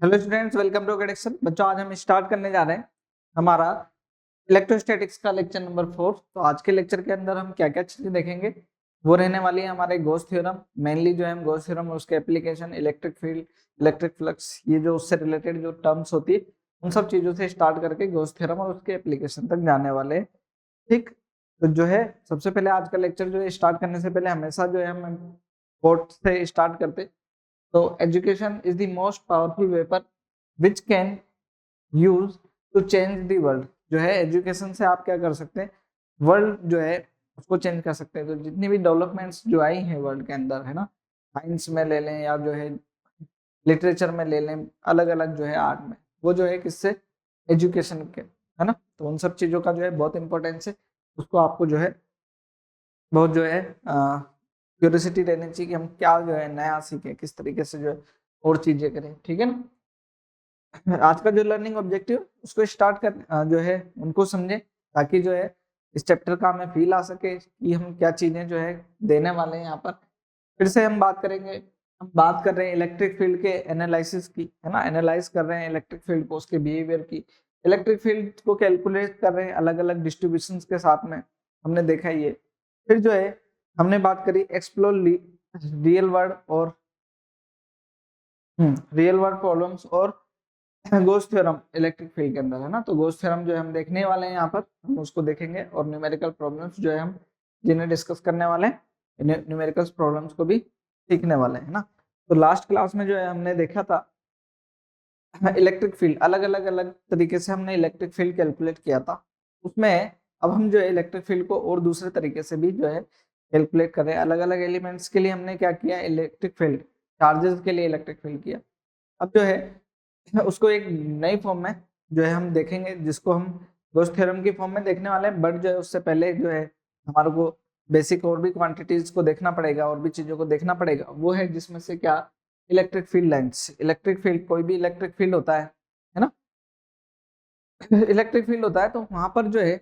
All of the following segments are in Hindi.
Hello students, welcome to academy. बच्चों, आज हम स्टार्ट करने जा रहे हैं हमारा इलेक्ट्रोस्टैटिक्स का लेक्चर नंबर 4। तो आज के लेक्चर के अंदर हम क्या क्या चीजें देखेंगे वो रहने वाली है हमारे गॉस थ्योरम। मेनली जो है हम गॉस थ्योरम और उसके application, electric field, electric flux, ये जो उससे रिलेटेड जो टर्म्स होती है उन सब चीजों से स्टार्ट करके गॉस थ्योरम और उसके एप्लीकेशन तक जाने वाले हैं। ठीक, तो जो है सबसे पहले आज का लेक्चर जो है स्टार्ट करने से पहले हमेशा जो है हम कोट से स्टार्ट करते। तो education is the most powerful weapon which can use to change the world. जो है एजुकेशन से आप क्या कर सकते हैं, वर्ल्ड जो है उसको चेंज कर सकते हैं। तो जितनी भी डेवलपमेंट्स जो आई हैं वर्ल्ड के अंदर, है ना, साइंस में ले लें या जो है लिटरेचर में ले लें, अलग अलग जो है आर्ट में, वो जो है किससे, एजुकेशन के, है ना। तो उन सब चीजों का जो है बहुत इंपॉर्टेंस है, उसको आपको जो है बहुत जो है क्यूरियोसिटी रहनी चाहिए कि हम क्या जो है नया सीखें, किस तरीके से जो है और चीजें करें। ठीक है ना। आज का जो लर्निंग ऑब्जेक्टिव उसको स्टार्ट कर जो है उनको समझे, ताकि जो है इस चैप्टर का हमें फील आ सके कि हम क्या चीजें जो है देने वाले हैं यहाँ पर। फिर से हम बात करेंगे, हम बात कर रहे हैं इलेक्ट्रिक फील्ड के एनालिसिस की, है ना। एनालाइज कर रहे हैं इलेक्ट्रिक फील्ड को, उसके बिहेवियर की, इलेक्ट्रिक फील्ड को कैलकुलेट कर रहे हैं अलग अलग डिस्ट्रीब्यूशन के साथ में, हमने देखा ये। फिर जो है हमने बात करी एक्सप्लोर रियल वर्ल्ड और रियल वर्ल्ड प्रॉब्लम्स और गोस थ्योरम इलेक्ट्रिक फील्ड के अंदर, है ना। तो गोस थ्योरम जो है हम देखने वाले हैं यहाँ पर, हम उसको देखेंगे और न्यूमेरिकल प्रॉब्लम्स जो है हम जिन्हें डिस्कस करने वाले हैं, न्यूमेरिकल प्रॉब्लम्स को भी सीखने वाले हैं ना। तो लास्ट क्लास में जो है हमने देखा था इलेक्ट्रिक फील्ड, अलग तरीके से हमने इलेक्ट्रिक फील्ड कैलकुलेट किया था। उसमें अब हम जो है इलेक्ट्रिक फील्ड को और दूसरे तरीके से भी जो है कैलकुलेट कर रहे हैं। अलग अलग एलिमेंट्स के लिए हमने क्या किया, इलेक्ट्रिक फील्ड, चार्जेस के लिए इलेक्ट्रिक फील्ड किया। अब जो है उसको एक नई फॉर्म में जो है हम देखेंगे, जिसको हम गॉस थ्योरम की फॉर्म में देखने वाले हैं। बट जो है उससे पहले जो है हमारे को बेसिक और भी क्वांटिटीज को देखना पड़ेगा और भी चीजों को देखना पड़ेगा। वो है जिसमें से क्या, electric field lines. Electric field, कोई भी इलेक्ट्रिक फील्ड होता है ना। इलेक्ट्रिक फील्ड होता है तो वहां पर जो है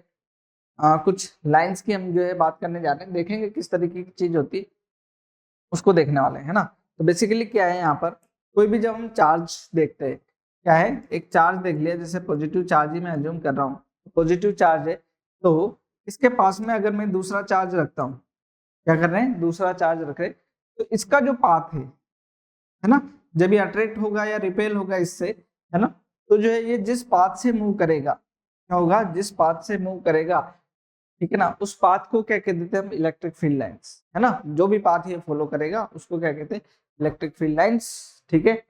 कुछ लाइंस की हम जो है बात करने जा रहे हैं, देखेंगे किस तरीके की चीज होती है उसको देखने वाले हैं, है ना। तो बेसिकली क्या है यहाँ पर, कोई भी जब हम चार्ज देखते हैं, क्या है, एक चार्ज देख लिया, जैसे पॉजिटिव चार्ज ही मैं अज्यूम कर रहा हूँ, पॉजिटिव चार्ज है। तो इसके पास में अगर मैं दूसरा चार्ज रखता हूँ, क्या कर रहे हैं, दूसरा चार्ज रख रहे हैं, तो इसका जो पाथ है ना, जब ये अट्रैक्ट होगा या रिपेल होगा इससे, है ना, तो जो है ये जिस पाथ से मूव करेगा, क्या होगा, जिस पाथ से मूव करेगा, ठीक है ना, उस पाथ को क्या कहते हैं हम, इलेक्ट्रिक फील्ड लाइंस, है ना। जो भी पाथ ये फॉलो करेगा उसको क्या कहते हैं, इलेक्ट्रिक फील्ड लाइंस। ठीक है,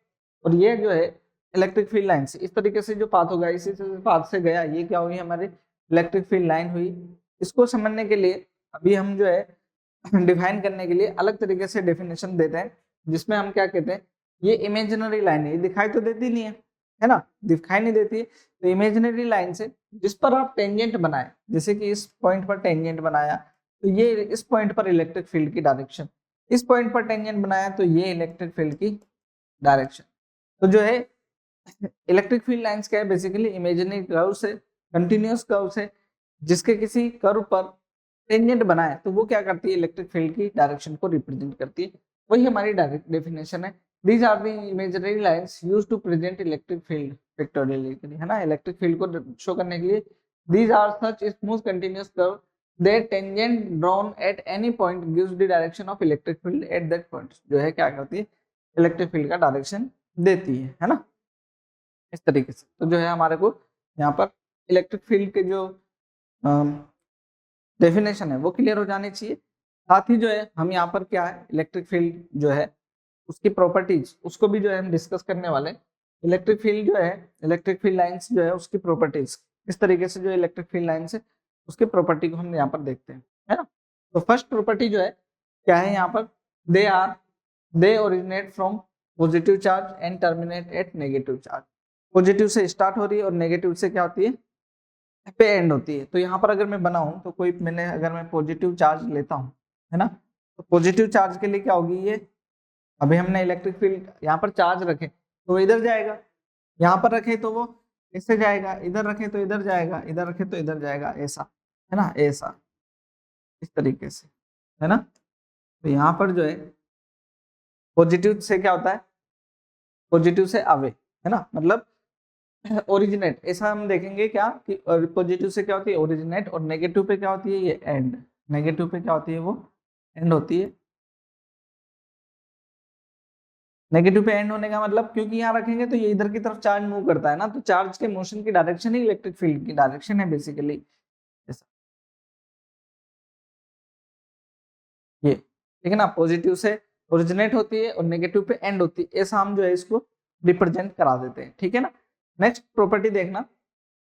और ये जो है इलेक्ट्रिक फील्ड लाइंस, इस तरीके से जो पाथ होगा, इसी से पाथ से गया, ये क्या हुई, हमारी इलेक्ट्रिक फील्ड लाइन हुई। इसको समझने के लिए अभी हम जो है डिफाइन करने के लिए अलग तरीके से डेफिनेशन देते हैं, जिसमें हम क्या कहते हैं, ये इमेजिनरी लाइन है, ये दिखाई तो देती नहीं है ना, दिखाई नहीं देती है। तो इमेजिनरी लाइन से जिस पर आप टेंजेंट बनाए, जैसे कि इस पॉइंट पर टेंजेंट बनाया, तो ये इस पॉइंट पर इलेक्ट्रिक फील्ड की डायरेक्शन, इस पॉइंट पर टेंजेंट बनाया तो ये इलेक्ट्रिक फील्ड की डायरेक्शन। तो जो है इलेक्ट्रिक फील्ड लाइंस क्या है, बेसिकली इमेजिनरी कर्व से, कंटिन्यूअस कर्व से जिसके किसी कर्व पर टेंजेंट बनाए, तो वो क्या करती है, इलेक्ट्रिक फील्ड की डायरेक्शन को रिप्रेजेंट करती है। वही हमारी डायरेक्ट डेफिनेशन है। These are the imaginary lines used to present electric field pictorially, है ना, इलेक्ट्रिक फील्ड को शो करने के लिए। These are such smooth continuous curve that tangent drawn at any point gives the direction of electric field at that point. जो है क्या करती है, इलेक्ट्रिक फील्ड का डायरेक्शन देती है ना, इस तरीके से। तो जो है हमारे को यहाँ पर इलेक्ट्रिक फील्ड के जो डेफिनेशन है वो क्लियर हो जानी चाहिए। साथ ही जो है हम यहाँ पर क्या है, इलेक्ट्रिक फील्ड जो है उसकी प्रॉपर्टीज, उसको भी जो है हम डिस्कस करने वाले हैं। इलेक्ट्रिक फील्ड जो है, इलेक्ट्रिक फील्ड लाइंस जो है उसकी प्रॉपर्टीज, इस तरीके से जो इलेक्ट्रिक फील्ड लाइंस है उसकी प्रॉपर्टी को हम यहाँ पर देखते हैं, है ना। तो फर्स्ट प्रॉपर्टी जो है क्या है यहाँ पर, they originate from positive charge and terminate at negative charge. Positive से स्टार्ट हो रही है और नेगेटिव से क्या होती है, पे एंड होती है। तो यहाँ पर अगर मैं बनाऊं, तो कोई मैंने अगर मैं पॉजिटिव चार्ज लेता हूँ, है ना, तो पॉजिटिव चार्ज के लिए क्या होगी ये, अभी हमने इलेक्ट्रिक फील्ड यहाँ पर चार्ज रखे तो वो इधर जाएगा, यहाँ पर रखे तो वो इससे जाएगा, इधर रखे तो इधर जाएगा, इधर रखे तो इधर जाएगा, ऐसा, है ना, ऐसा, इस तरीके से, है ना। तो यहाँ पर जो है पॉजिटिव से क्या होता है, पॉजिटिव से अवे, है ना, मतलब ओरिजिनेट, ऐसा हम देखेंगे क्या कि पॉजिटिव से क्या होती है ओरिजिनेट, और नेगेटिव पे क्या होती है ये एंड, नेगेटिव पे क्या होती है वो एंड होती है। नेगेटिव पे एंड होने का मतलब, क्योंकि यहाँ रखेंगे तो ये इधर की तरफ चार्ज मूव करता है ना, तो चार्ज के मोशन की डायरेक्शन ही इलेक्ट्रिक फील्ड की डायरेक्शन है बेसिकली, ऐसा ये, ठीक है ना, पॉजिटिव से ओरिजिनेट होती है और नेगेटिव पे एंड होती है, ऐसा हम जो है इसको रिप्रेजेंट करा देते हैं, ठीक है ना। नेक्स्ट प्रॉपर्टी देखना,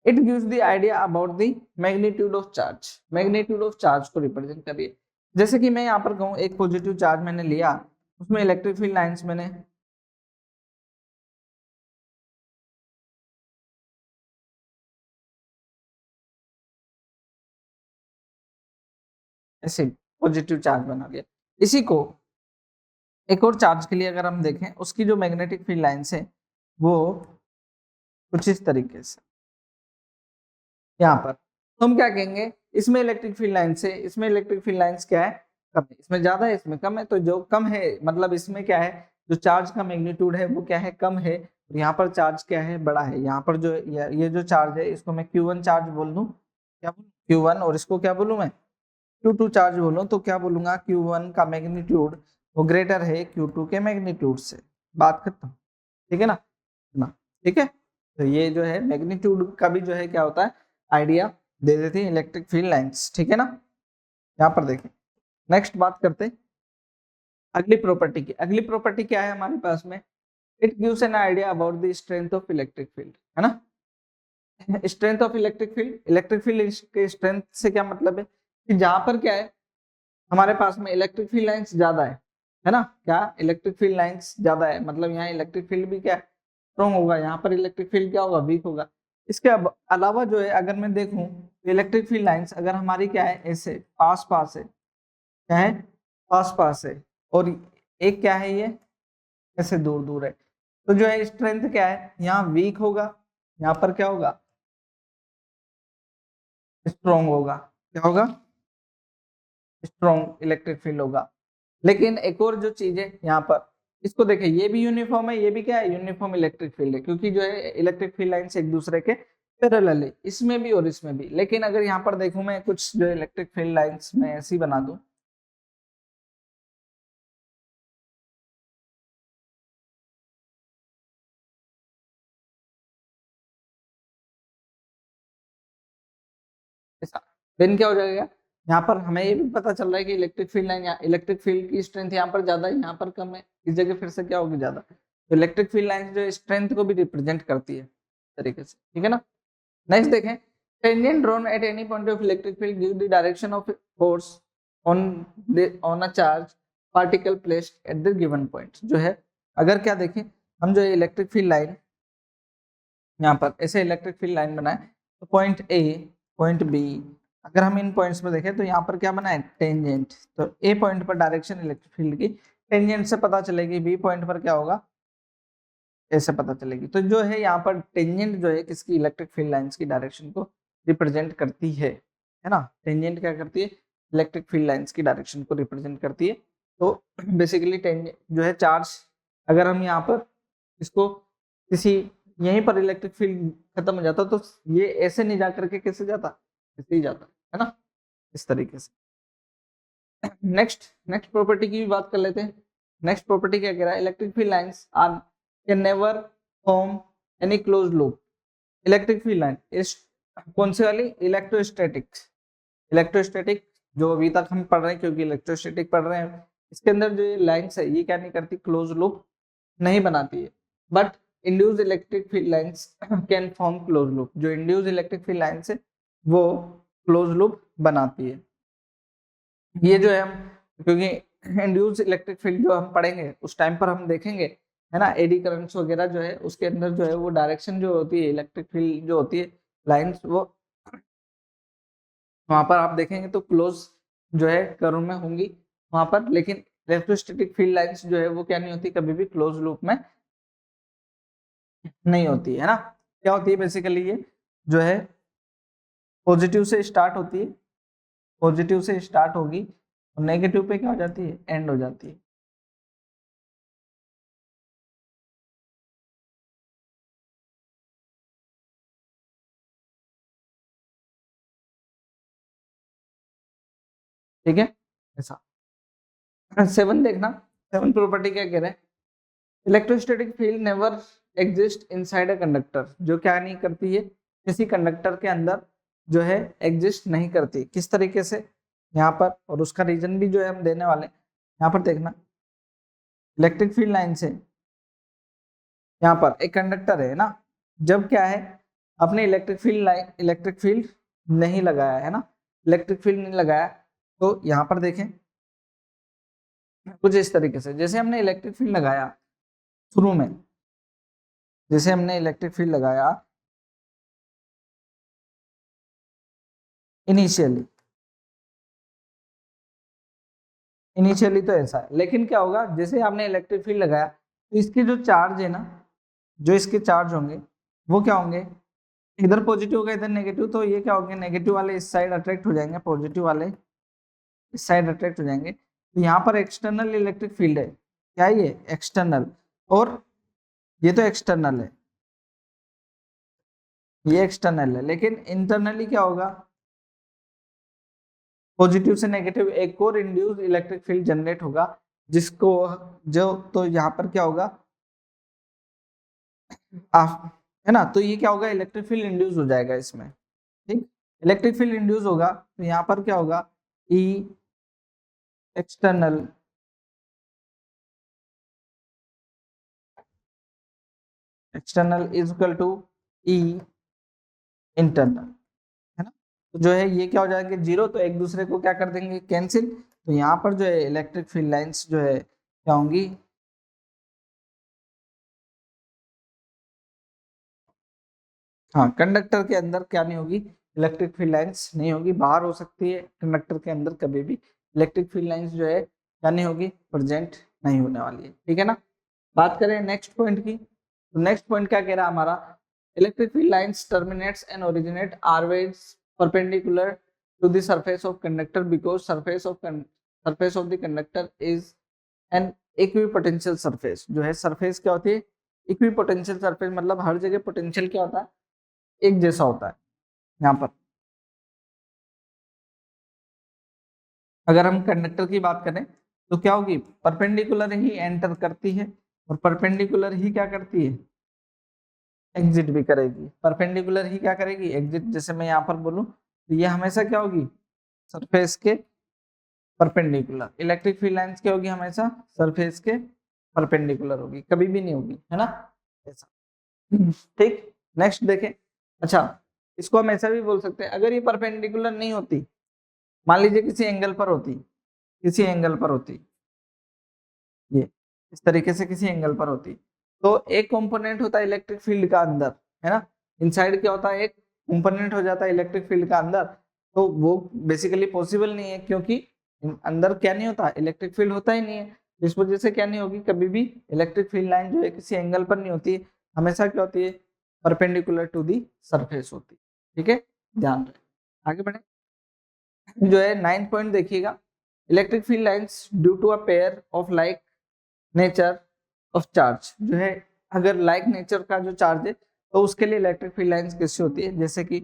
it gives the idea about the magnitude of charge, magnitude of charge को रिप्रेजेंट करिए। जैसे कि मैं यहाँ पर कहूँ एक पॉजिटिव चार्ज मैंने लिया, उसमें इलेक्ट्रिक फील्ड लाइंस मैंने ऐसे पॉजिटिव चार्ज बना लिया, इसी को एक और चार्ज के लिए अगर हम देखें, उसकी जो मैग्नेटिक फील्ड लाइंस है वो कुछ इस तरीके से यहाँ पर, तो हम क्या कहेंगे, इसमें इलेक्ट्रिक फील्ड लाइन से, इसमें इलेक्ट्रिक फील्ड लाइंस क्या है कम है, इसमें ज्यादा है इसमें कम है, तो जो कम है मतलब इसमें क्या है जो चार्ज का मैग्नीट्यूड है वो क्या है कम है, और यहाँ पर चार्ज क्या है बड़ा है, यहाँ पर जो ये जो चार्ज है इसको मैं Q1 चार्ज बोल दूं, क्या बोलूं Q1, और इसको क्या बोलूं मैं Q2 चार्ज बोलूं, तो क्या बोलूंगा Q1 का मैग्नीट्यूड वो ग्रेटर है Q2 के मैग्नीट्यूड से, बात खत्म, ठीक है ना, ठीक है। तो ये जो है मैग्नीट्यूड का भी जो है क्या होता है आइडिया दे देती है इलेक्ट्रिक फील्ड लाइंस, ठीक है ना। यहाँ पर देखें, नेक्स्ट बात करते हैं अगली प्रॉपर्टी की, अगली प्रॉपर्टी क्या है हमारे पास में, it gives an idea about the strength of electric field, है ना। Strength of electric field, electric field के स्ट्रेंथ से क्या मतलब है कि जहां पर क्या है हमारे पास में इलेक्ट्रिक फील्ड लाइंस ज्यादा है ना, क्या इलेक्ट्रिक फील्ड लाइंस ज्यादा है, मतलब यहाँ इलेक्ट्रिक फील्ड भी क्या स्ट्रॉन्ग होगा, यहाँ पर इलेक्ट्रिक फील्ड क्या होगा वीक होगा। इसके अलावा जो है अगर मैं देखूं तो इलेक्ट्रिक फील्ड लाइंस अगर हमारी क्या है ऐसे पास पास है, क्या है पास पास है, और एक क्या है ये ऐसे दूर दूर है, तो जो है स्ट्रेंथ क्या है यहाँ वीक होगा, यहाँ पर क्या होगा स्ट्रॉन्ग होगा, क्या होगा स्ट्रॉन्ग इलेक्ट्रिक फील्ड होगा। लेकिन एक और जो चीज है यहाँ पर, इसको देखें ये भी यूनिफॉर्म है, ये भी क्या है यूनिफॉर्म इलेक्ट्रिक फील्ड है, क्योंकि जो है इलेक्ट्रिक फील्ड लाइन से एक दूसरे के पैरेलल है, इसमें भी और इसमें भी। लेकिन अगर यहाँ पर देखूं मैं कुछ जो इलेक्ट्रिक फील्ड लाइंस मैं ऐसी बना दूं, ऐसा, देन क्या हो जाएगा यहाँ पर हमें ये भी पता चल रहा है कि electric field line, electric field की स्ट्रेंथ यहाँ पर ज्यादा है, यहाँ पर कम है, इस जगह फिर से क्या होगी ज्यादा, तो इलेक्ट्रिक फील्ड लाइन जो स्ट्रेंथ को भी रिप्रेजेंट करती है तरीके से, ठीक है ना। नेक्स्ट देखें, tangent drawn at any point of electric field gives the direction of force on on a charge particle placed at the given point, जो है अगर क्या देखें हम जो इलेक्ट्रिक फील्ड लाइन यहाँ पर ऐसे इलेक्ट्रिक फील्ड लाइन बनाए, तो पॉइंट ए पॉइंट बी, अगर हम इन पॉइंट्स में देखें तो यहाँ पर क्या बना है टेंजेंट, तो ए पॉइंट पर डायरेक्शन इलेक्ट्रिक फील्ड की टेंजेंट से पता चलेगी, बी पॉइंट पर क्या होगा ऐसे पता चलेगी, तो जो है यहाँ पर टेंजेंट जो है किसकी इलेक्ट्रिक फील्ड लाइंस की डायरेक्शन को रिप्रेजेंट करती है ना। टेंजेंट क्या करती है इलेक्ट्रिक फील्ड लाइंस की डायरेक्शन को रिप्रेजेंट करती है, तो बेसिकली टेंजेंट जो है चार्ज, अगर हम यहाँ पर इसको किसी यहीं पर इलेक्ट्रिक फील्ड खत्म हो जाता तो ये ऐसे नहीं जा करके कैसे जाता, ऐसे ही जाता है ना, इस तरीके से। नेक्स्ट नेक्स्ट प्रॉपर्टी की भी बात कर लेते हैं। नेक्स्ट प्रॉपर्टी क्या कह रहा है, electric field lines are can never form any close loop, electric field line इस कौन सी वाली इलेक्ट्रोस्टैटिक, इलेक्ट्रोस्टैटिक जो अभी तक हम पढ़ रहे हैं क्योंकि इलेक्ट्रोस्टैटिक पढ़ रहे हैं, इसके अंदर जो ये लाइंस है ये क्या नहीं करती क्लोज लूप नहीं बनाती है, but induce electric field lines can form close loop, जो इंड्यूस इलेक्ट्रिक फील्ड लाइंस है वो क्लोज लूप बनाती है। ये जो है हम क्योंकि इंड्यूस इलेक्ट्रिक फील्ड जो हम पढ़ेंगे उस टाइम पर हम देखेंगे है ना, एडी करंट्स वगैरह जो है उसके अंदर जो है वो डायरेक्शन जो होती है इलेक्ट्रिक फील्ड जो होती है लाइंस, वो वहां पर आप देखेंगे तो क्लोज जो है कर्व में होंगी वहां पर, लेकिन इलेक्ट्रोस्टैटिक फील्ड लाइंस जो है वो क्या नहीं होती कभी भी क्लोज लूप में नहीं होती है ना। क्या होती है बेसिकली ये जो है पॉजिटिव से स्टार्ट होती है, पॉजिटिव से स्टार्ट होगी और नेगेटिव पे क्या हो जाती है एंड हो जाती है। ठीक है ऐसा। 7 देखना, 7 प्रॉपर्टी क्या कह रहा है, electrostatic field never exist inside a conductor, जो क्या नहीं करती है, किसी कंडक्टर के अंदर जो है एग्जिस्ट नहीं करती। किस तरीके से, यहाँ पर, और उसका रीजन भी जो है हम देने वाले, यहाँ पर देखना, इलेक्ट्रिक फील्ड लाइन से यहाँ पर एक कंडक्टर है ना, जब क्या है अपने electric field line, electric field नहीं लगाया है ना, इलेक्ट्रिक फील्ड नहीं लगाया, तो यहाँ पर देखें कुछ इस तरीके से, जैसे हमने इलेक्ट्रिक फील्ड लगाया शुरू में, जैसे हमने इलेक्ट्रिक फील्ड लगाया इनिशियली, इनिशियली तो ऐसा है, लेकिन क्या होगा जैसे आपने इलेक्ट्रिक फील्ड लगाया तो इसके जो चार्ज है ना, जो इसके चार्ज होंगे वो क्या होंगे, इधर पॉजिटिव होगा इधर नेगेटिव, तो ये क्या होंगे, नेगेटिव वाले इस साइड अट्रैक्ट हो जाएंगे, पॉजिटिव वाले इस साइड अट्रैक्ट हो जाएंगे। तो यहाँ पर एक्सटर्नल इलेक्ट्रिक फील्ड है, क्या ये एक्सटर्नल, और ये तो एक्सटर्नल है, ये एक्सटर्नल है, लेकिन इंटरनली क्या होगा, पॉजिटिव से नेगेटिव एक और इंड्यूस इलेक्ट्रिक फील्ड जनरेट होगा, जिसको जो, तो यहाँ पर क्या होगा है ना, तो ये क्या होगा, इलेक्ट्रिक फील्ड इंड्यूस हो जाएगा इसमें, ठीक, इलेक्ट्रिक फील्ड इंड्यूस होगा, तो यहाँ पर क्या होगा, E external external is equal to E internal, है ना, तो जो है ये क्या हो जाएगा जीरो, तो एक दूसरे को क्या कर देंगे, कैंसिल, तो यहाँ पर जो है इलेक्ट्रिक फील्ड लाइंस जो है क्या होंगी, हाँ कंडक्टर के अंदर क्या नहीं होगी, इलेक्ट्रिक फील्ड लाइंस नहीं होगी, बाहर हो सकती है, कंडक्टर के अंदर कभी भी इलेक्ट्रिक फील्ड लाइंस जो है क्या नहीं होगी, प्रेजेंट नहीं होने वाली है, ठीक है ना। बात करें नेक्स्ट पॉइंट की, तो नेक्स्ट पॉइंट क्या कह रहा है हमारा, electric field lines terminates and originate always perpendicular to the surface of conductor because surface of the conductor is an equipotential surface, जो है सरफेस क्या होती है, इक्विपोटेंशियल सरफेस, मतलब हर जगह पोटेंशियल क्या होता है, एक जैसा होता है। यहाँ पर अगर हम कंडक्टर की बात करें तो क्या होगी, परपेंडिकुलर ही एंटर करती है और परपेंडिकुलर ही क्या करती है, एग्जिट भी करेगी, परपेंडिकुलर ही क्या करेगी, एग्जिट, जैसे मैं यहाँ पर बोलूँ तो ये हमेशा क्या होगी, सरफेस के परपेंडिकुलर, इलेक्ट्रिक फील्ड लाइंस क्या होगी, हमेशा सरफेस के परपेंडिकुलर होगी, कभी भी नहीं होगी, है ना ऐसा। ठीक, नेक्स्ट देखें, अच्छा इसको हम ऐसा भी बोल सकते हैं, अगर ये परपेंडिकुलर नहीं होती, मान लीजिए किसी एंगल पर होती, किसी एंगल पर होती, ये इस तरीके से किसी एंगल पर होती, तो एक कंपोनेंट होता है इलेक्ट्रिक फील्ड का अंदर, है ना, इनसाइड क्या होता है, एक कंपोनेंट हो जाता है इलेक्ट्रिक फील्ड का अंदर, तो वो बेसिकली पॉसिबल नहीं है, क्योंकि अंदर क्या नहीं होता, इलेक्ट्रिक फील्ड होता ही नहीं है, इस वजह से क्या नहीं होगी, कभी भी इलेक्ट्रिक फील्ड लाइन जो है किसी एंगल पर नहीं होती, हमेशा क्या होती है, परपेंडिकुलर टू दी सरफेस होती, ठीक है, ध्यान रहे, आगे बढ़े, जो है 9 पॉइंट देखिएगा, electric field lines due to a pair of like nature of charge, जो है अगर लाइक नेचर का जो चार्ज है तो उसके लिए इलेक्ट्रिक फील्ड लाइंस कैसी होती है, जैसे कि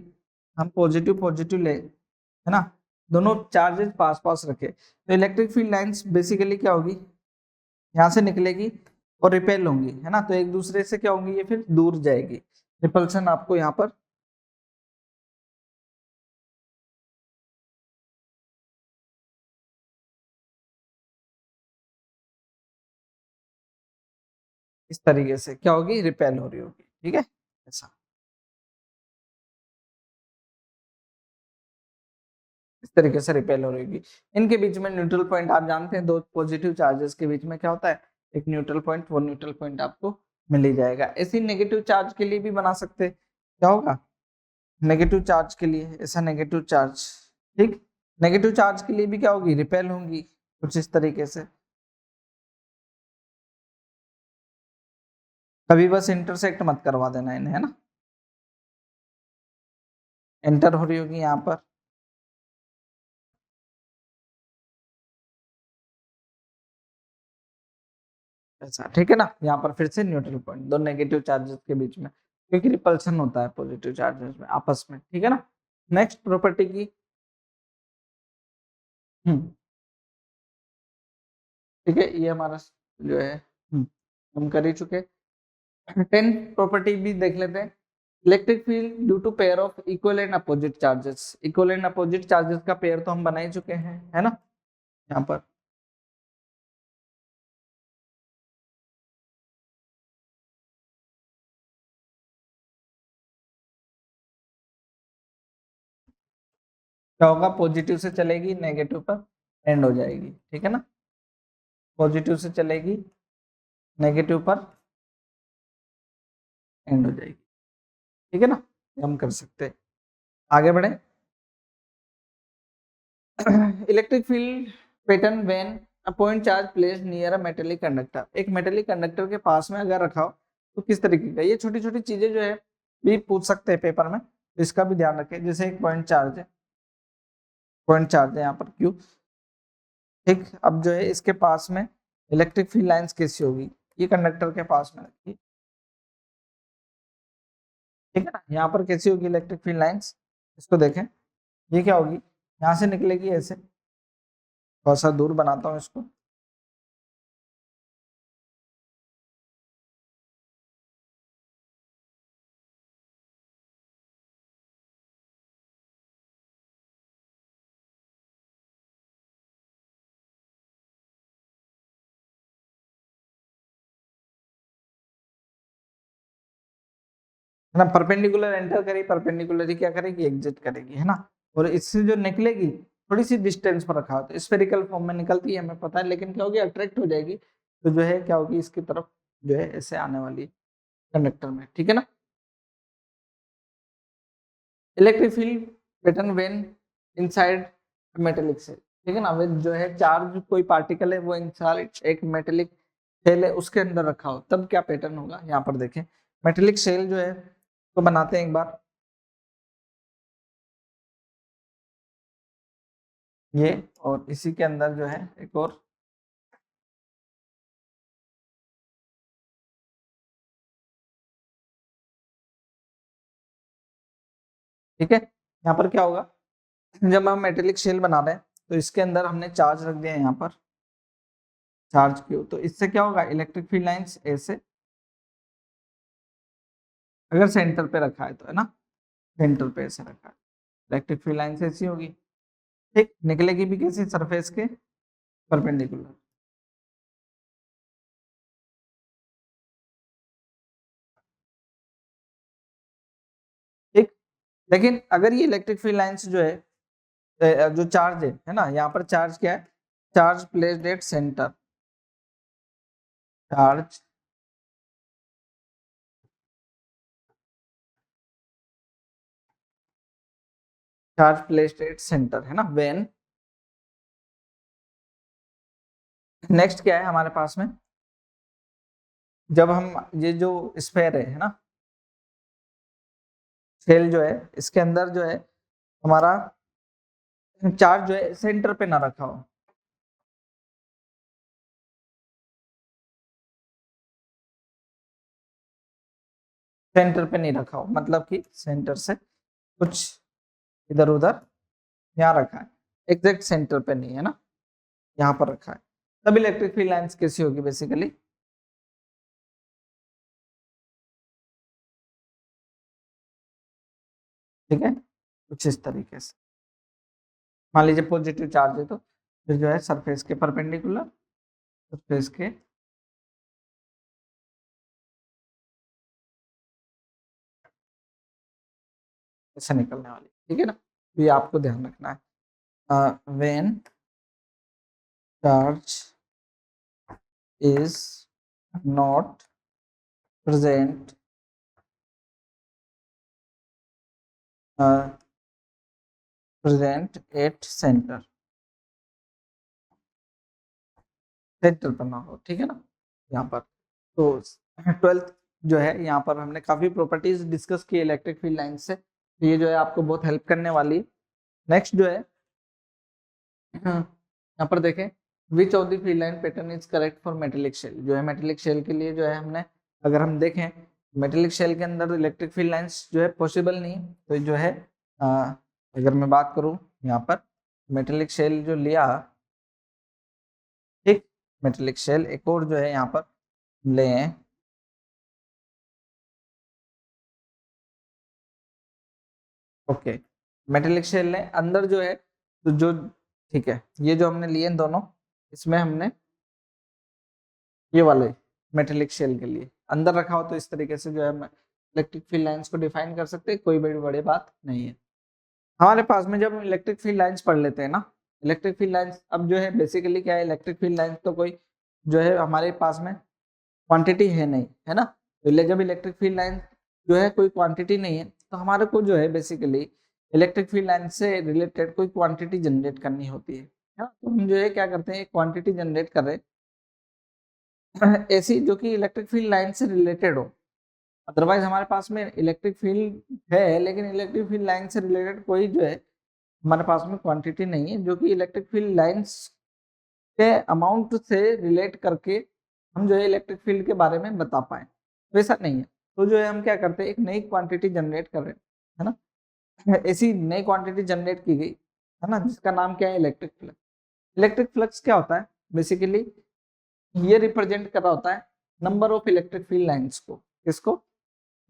हम पॉजिटिव पॉजिटिव ले, है ना, दोनों चार्जेस पास पास रखे, तो इलेक्ट्रिक फील्ड लाइंस बेसिकली क्या होगी, यहाँ से निकलेगी और रिपेल होंगी, है ना, तो एक दूसरे से क्या होंगी, ये फिर दूर जाएगी, रिपल्सन आपको यहाँ पर इस तरीके से क्या होगी, रिपेल हो रही होगी, ठीक है ऐसा, इस तरीके से रिपेल हो रही होगी, इनके बीच में न्यूट्रल पॉइंट आप जानते हैं, दो पॉजिटिव चार्जेस के बीच में क्या होता है, एक न्यूट्रल पॉइंट, वो न्यूट्रल पॉइंट आपको मिल ही जाएगा। ऐसे नेगेटिव चार्ज के लिए भी बना सकते हैं, क्या होगा, नेगेटिव चार्ज के लिए ऐसा नेगेटिव चार्ज, ठीक, नेगेटिव चार्ज के लिए भी क्या होगी, रिपेल होंगी कुछ इस तरीके से, कभी बस इंटरसेक्ट मत करवा देना इन्हें, है ना, एंटर हो रही होगी यहाँ पर, ऐसा, ठीक है ना, यहाँ पर फिर से न्यूट्रल पॉइंट दो नेगेटिव चार्जेस के बीच में, क्योंकि रिपल्सन होता है पॉजिटिव चार्जेस में आपस में, ठीक है ना। नेक्स्ट प्रॉपर्टी की ठीक है, ये हमारा जो है हम कर ही चुके। 10 प्रॉपर्टी भी देख लेते हैं। Electric field due to pair of equal and opposite charges. Equal and opposite charges का पेयर तो हम बना ही चुके हैं, है ना, यहाँ पर। क्या होगा, पॉजिटिव से चलेगी नेगेटिव पर एंड हो जाएगी, ठीक है ना। पॉजिटिव से चलेगी नेगेटिव पर एंड हो जाएगी, ठीक है ना, हम कर सकते हैं। आगे बढ़े। Electric field pattern when a point charge placed near a metallic conductor. एक मेटेलिक कंडक्टर के पास में अगर रखा हो तो किस तरीके का, ये छोटी छोटी चीजें जो है भी पूछ सकते हैं पेपर में, तो इसका भी ध्यान रखें। जैसे एक पॉइंट चार्ज है, पॉइंट चार्ज है यहाँ पर क्यू, ठीक। अब जो है इसके पास में इलेक्ट्रिक फील्ड लाइंस कैसी होगी, ये कंडक्टर के पास में रखी, ठीक है ना। यहाँ पर कैसी होगी इलेक्ट्रिक फील्ड लाइंस, इसको देखें। ये क्या होगी, यहाँ से निकलेगी ऐसे, थोड़ा सा दूर बनाता हूँ इसको। है ना, परपेंडिकुलर एंटर करेगी, परपेंडिकुलर ही क्या करेगी, एग्जिट करेगी, है ना। और इससे जो निकलेगी थोड़ी सी डिस्टेंस पर रखा हो तो स्फेरिकल फॉर्म में निकलती है, हमें पता है, लेकिन क्या होगी, अट्रैक्ट हो जाएगी, तो जो है क्या होगी, इसकी तरफ जो है ऐसे आने वाली कंडक्टर में, ठीक है ना। Electric field pattern when inside metallic cell, ठीक है ना। वे जो है चार्ज कोई पार्टिकल है वो इनसाइड एक मेटेलिक सेल है उसके अंदर रखा हो, तब क्या पैटर्न होगा, यहाँ पर देखें। मेटेलिक सेल जो है तो बनाते हैं एक बार, ये, और इसी के अंदर जो है एक और, ठीक है। यहाँ पर क्या होगा, जब हम मेटेलिक शेल बना रहे हैं तो इसके अंदर हमने चार्ज रख दिया है, यहाँ पर चार्ज क्यू, तो इससे क्या होगा, इलेक्ट्रिक फील्ड लाइंस ऐसे, अगर सेंटर पे रखा है तो, है ना, सेंटर पे ऐसे रखा है, इलेक्ट्रिक फील्ड लाइंस ऐसी होगी, ठीक। निकलेगी भी कैसी, सरफेस के परपेंडिकुलर, ठीक। लेकिन अगर ये इलेक्ट्रिक फील्ड लाइंस जो है जो चार्ज है ना, यहाँ पर चार्ज क्या है, charge placed at centre, charge charge placed at centre, है ना, व्हेन, नेक्स्ट क्या है हमारे पास में, जब हम ये जो स्फेयर है ना, सेल जो है इसके अंदर जो है हमारा चार्ज जो है सेंटर पे ना रखा हो, सेंटर पे नहीं रखा हो, मतलब कि सेंटर से कुछ इधर उधर यहाँ रखा है, एग्जैक्ट सेंटर पे नहीं है ना, यहाँ पर रखा है, तब इलेक्ट्रिक फील्ड लाइंस कैसी होगी बेसिकली, ठीक है, कुछ इस तरीके से। मान लीजिए पॉजिटिव चार्ज है तो फिर जो है सरफेस के परपेंडिकुलर, सरफेस के ऐसे निकलने वाली, ठीक है ना, तो ये आपको ध्यान रखना है। When charge is not present present at centre, centre पर ना हो, ठीक है ना, यहाँ पर। तो 12th जो है यहाँ पर हमने काफी प्रॉपर्टीज डिस्कस की इलेक्ट्रिक फील्ड लाइन से, तो ये जो है आपको बहुत हेल्प करने वाली। नेक्स्ट जो है यहाँ पर देखें, which of the field line pattern is correct for metallic shell. जो है मेटेलिक शेल के लिए जो है हमने, अगर हम देखें मेटेलिक शेल के अंदर इलेक्ट्रिक फील्ड लाइंस जो है पॉसिबल नहीं, तो जो है अगर मैं बात करूँ यहाँ पर, मेटेलिक शेल जो लिया, ठीक, मेटेलिक शेल एक और जो है यहाँ पर ले हैं, ओके, मेटेलिक शेल ने अंदर जो है तो जो, ठीक है, ये जो हमने लिए दोनों, इसमें हमने ये वाले मेटेलिक शेल के लिए अंदर रखा हो, तो इस तरीके से जो है हम इलेक्ट्रिक फील्ड लाइंस को डिफाइन कर सकते हैं, कोई बड़ी बात नहीं है। हमारे पास में जब हम इलेक्ट्रिक फील्ड लाइंस पढ़ लेते हैं ना, इलेक्ट्रिक फील्ड लाइंस अब जो है बेसिकली क्या है, इलेक्ट्रिक फील्ड लाइंस तो कोई जो है हमारे पास में क्वांटिटी है नहीं, है ना, तो जब इलेक्ट्रिक फील्ड लाइन जो है कोई क्वांटिटी नहीं है, तो हमारे को जो है बेसिकली इलेक्ट्रिक फील्ड लाइन से रिलेटेड कोई क्वांटिटी जनरेट करनी होती है ना, तो हम जो है क्या करते हैं, एक क्वांटिटी जनरेट कर रहे हैं ऐसी जो कि इलेक्ट्रिक फील्ड लाइन से रिलेटेड हो। अदरवाइज हमारे पास में इलेक्ट्रिक फील्ड है, लेकिन इलेक्ट्रिक फील्ड लाइन से रिलेटेड कोई जो है हमारे पास में क्वांटिटी नहीं है जो कि इलेक्ट्रिक फील्ड लाइंस के अमाउंट से रिलेट करके हम जो है इलेक्ट्रिक फील्ड के बारे में बता पाए, वैसा नहीं है। तो जो है हम क्या करते हैं, एक नई क्वांटिटी जनरेट कर रहे हैं, है ना, ऐसी नई क्वांटिटी जनरेट की गई, है ना, जिसका नाम क्या है, इलेक्ट्रिक फ्लक्स। इलेक्ट्रिक फ्लक्स क्या होता है, बेसिकली ये रिप्रेजेंट कर रहा होता है number of electric field lines को, किसको,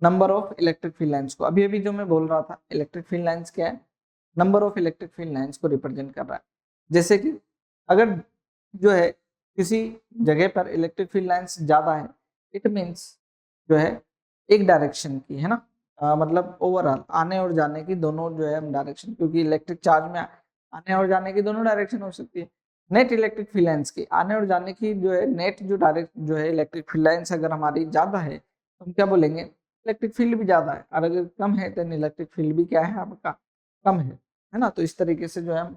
number of electric field lines को। अभी अभी जो मैं बोल रहा था, इलेक्ट्रिक फील्ड लाइंस क्या है, number of electric field lines को रिप्रेजेंट कर रहा है। जैसे कि अगर जो है किसी जगह पर इलेक्ट्रिक फील्ड लाइंस ज्यादा है, इट मींस जो है एक डायरेक्शन की, है ना, मतलब ओवरऑल आने और जाने की दोनों जो है हम डायरेक्शन, क्योंकि इलेक्ट्रिक चार्ज में आने और जाने की दोनों डायरेक्शन हो सकती है। नेट इलेक्ट्रिक फील्ड लाइंस की आने और जाने की जो है नेट जो डायरेक्ट जो है इलेक्ट्रिक फील्ड लाइंस अगर हमारी ज्यादा है, तो हम क्या बोलेंगे, इलेक्ट्रिक फील्ड भी ज्यादा है, और अगर कम है तो इलेक्ट्रिक फील्ड भी क्या है आपका, कम है ना। तो इस तरीके से जो है हम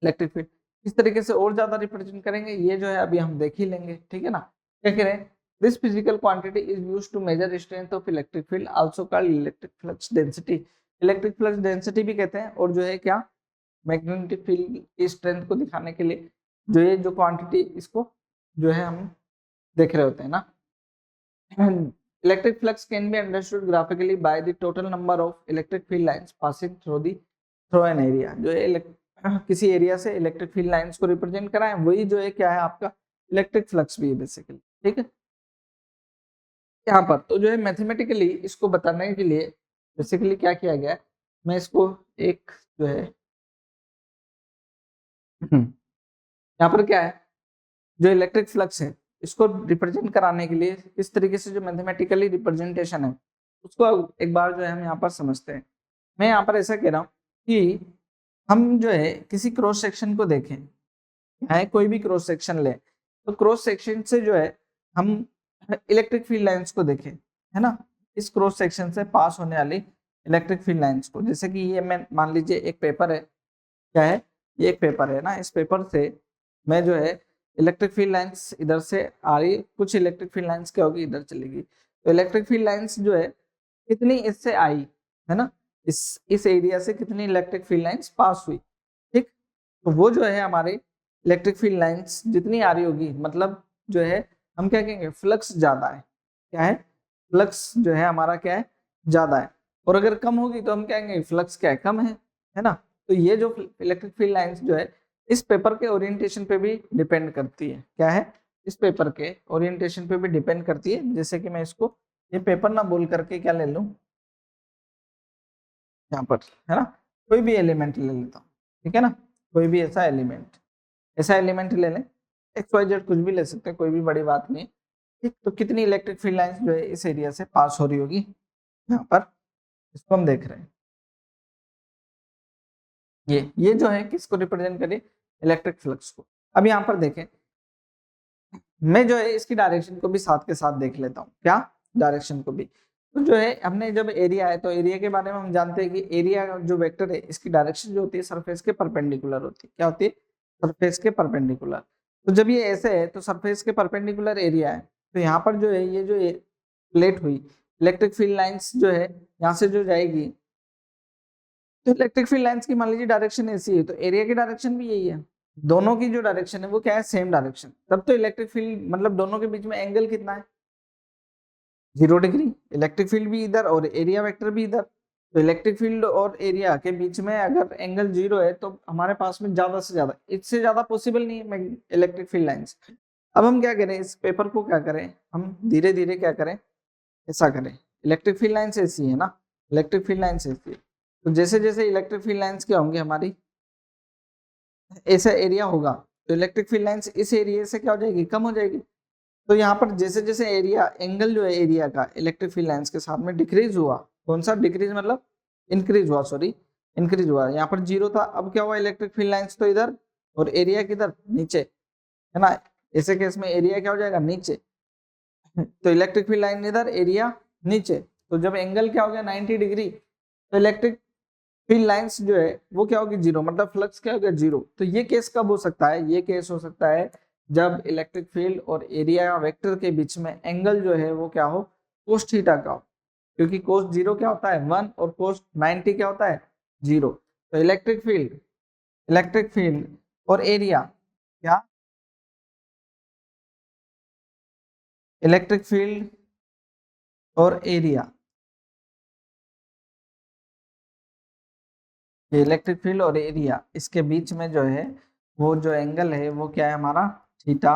इलेक्ट्रिक फील्ड इस तरीके से और ज्यादा रिप्रेजेंट करेंगे, ये जो है अभी हम देख ही लेंगे, ठीक है ना। क्या कह रहे हैं, this physical quantity is used to measure strength of electric field, also called electric flux density. Electric flux density भी कहते हैं, और जो है क्या, मैग्नेटिक फील्ड की स्ट्रेंथ को दिखाने के लिए जो ये जो क्वांटिटी, इसको जो है हम देख रहे होते हैं ना। Electric flux can be understood graphically by the total number of electric field lines passing through an area. जो है किसी एरिया से इलेक्ट्रिक फील्ड लाइंस को रिप्रेजेंट कराएं, वही जो है क्या है आपका इलेक्ट्रिक फ्लक्स भी है बेसिकली, ठीक है। यहाँ पर तो जो है मैथमेटिकली इसको बताने के लिए बेसिकली क्या किया गया है, मैं इसको एक जो है यहाँ पर क्या है, जो इलेक्ट्रिक फ्लक्स है इसको रिप्रेजेंट कराने के लिए इस तरीके से जो मैथमेटिकली रिप्रेजेंटेशन है, उसको एक बार जो है हम यहाँ पर समझते हैं। मैं यहाँ पर ऐसा कह रहा हूँ कि हम जो है किसी क्रॉस सेक्शन को देखें, है कोई भी क्रॉस सेक्शन ले, तो क्रॉस सेक्शन से जो है हम इलेक्ट्रिक फील्ड लाइंस को देखें, है ना, इस क्रॉस सेक्शन से पास होने वाली इलेक्ट्रिक फील्ड लाइंस को। जैसे कि ये मैं मान लीजिए एक पेपर है, क्या है, ये एक पेपर है ना, इस पेपर से मैं जो है इलेक्ट्रिक फील्ड लाइंस इधर से आ रही, कुछ इलेक्ट्रिक फील्ड लाइंस क्या होगी, इधर चलेगी, तो इलेक्ट्रिक फील्ड लाइंस जो है कितनी इससे आई, है ना, इस एरिया से कितनी इलेक्ट्रिक फील्ड लाइंस पास हुई, ठीक, तो वो जो है हमारे इलेक्ट्रिक फील्ड लाइंस जितनी आ रही होगी, मतलब जो है हम क्या कहेंगे, फ्लक्स ज्यादा है, क्या है, फ्लक्स जो है हमारा क्या है, ज्यादा है। और अगर कम होगी तो हम कहेंगे फ्लक्स क्या है, कम है ना। तो ये जो इलेक्ट्रिक फील्ड लाइंस जो है इस पेपर के ओरिएंटेशन पे भी डिपेंड करती है, क्या है, इस पेपर के ओरिएंटेशन पे भी डिपेंड करती है। जैसे कि मैं इसको ये पेपर ना बोल करके क्या ले लूं, यहाँ पर, है ना, कोई भी एलिमेंट ले लेता हूँ, ठीक है ना, कोई भी ऐसा एलिमेंट ले लें, एक्स वाई जेड कुछ भी ले सकते हैं, कोई भी बड़ी बात नहीं, ठीक। तो कितनी इलेक्ट्रिक फील्ड लाइंस जो है इस एरिया से पास हो रही होगी, यहाँ पर इसको हम देख रहे हैं। ये जो है किसको रिप्रेजेंट करिए, इलेक्ट्रिक फ्लक्स को। अब यहाँ पर देखें, मैं जो है इसकी डायरेक्शन को भी साथ के साथ देख लेता हूँ, क्या, डायरेक्शन को भी। तो जो है हमने जब एरिया है, तो एरिया के बारे में हम जानते हैं कि एरिया जो वेक्टर है इसकी डायरेक्शन जो होती है सरफेस के परपेंडिकुलर होती है, क्या होती है, सरफेस के परपेंडिकुलर। तो जब ये ऐसे है तो सरफेस के परपेंडिकुलर एरिया है, तो यहाँ पर जो है ये जो प्लेट हुई, इलेक्ट्रिक फील्ड लाइंस जो है यहाँ से जो जाएगी, तो इलेक्ट्रिक फील्ड लाइंस की मान लीजिए डायरेक्शन ऐसी है, तो एरिया की डायरेक्शन भी यही है, दोनों की जो डायरेक्शन है वो क्या है, सेम डायरेक्शन। तब तो इलेक्ट्रिक फील्ड मतलब दोनों के बीच में एंगल कितना है, 0 डिग्री, इलेक्ट्रिक फील्ड भी इधर और एरिया वेक्टर भी इधर, तो इलेक्ट्रिक फील्ड और एरिया के बीच में अगर एंगल 0 है तो हमारे पास में ज्यादा से ज्यादा, इससे ज्यादा पॉसिबल नहीं है इलेक्ट्रिक फील्ड लाइंस। अब हम क्या करें, इस पेपर को क्या करें, हम धीरे धीरे क्या करें, ऐसा करें। इलेक्ट्रिक फील्ड लाइन्स ऐसी है ना, इलेक्ट्रिक फील्ड लाइन्स ऐसी है, तो जैसे जैसे इलेक्ट्रिक फील्ड लाइन्स क्या होंगे हमारी, ऐसा एरिया होगा तो इलेक्ट्रिक फील्ड लाइन्स इस एरिया से क्या हो जाएगी, कम हो जाएगी। तो यहाँ पर जैसे जैसे एरिया, एंगल जो है एरिया का इलेक्ट्रिक फील्ड लाइन्स के साथ में डिक्रीज हुआ, कौन सा डिक्रीज मतलब इंक्रीज हुआ, सॉरी इंक्रीज हुआ, यहाँ पर 0 था, अब क्या हुआ, इलेक्ट्रिक फील्ड लाइन्स तो इधर और एरिया किधर, नीचे, है ना। ऐसे केस में एरिया क्या हो जाएगा, नीचे, तो इलेक्ट्रिक फील्ड लाइन इधर, एरिया नीचे, तो जब एंगल क्या हो गया 90 डिग्री, तो इलेक्ट्रिक फील्ड लाइंस जो है वो क्या होगी, 0, मतलब फ्लक्स क्या हो गया 0। तो ये केस कब हो सकता है, ये केस हो सकता है जब इलेक्ट्रिक फील्ड और एरिया वेक्टर के बीच में एंगल जो है वो क्या हो, कोस थीटा का हो, क्योंकि कोस 0 क्या होता है 1 और कोस 90 क्या होता है 0। तो इलेक्ट्रिक फील्ड और एरिया क्या, इलेक्ट्रिक फील्ड और एरिया, ये इलेक्ट्रिक फील्ड और एरिया इसके बीच में जो है वो जो एंगल है वो क्या है हमारा, थीटा।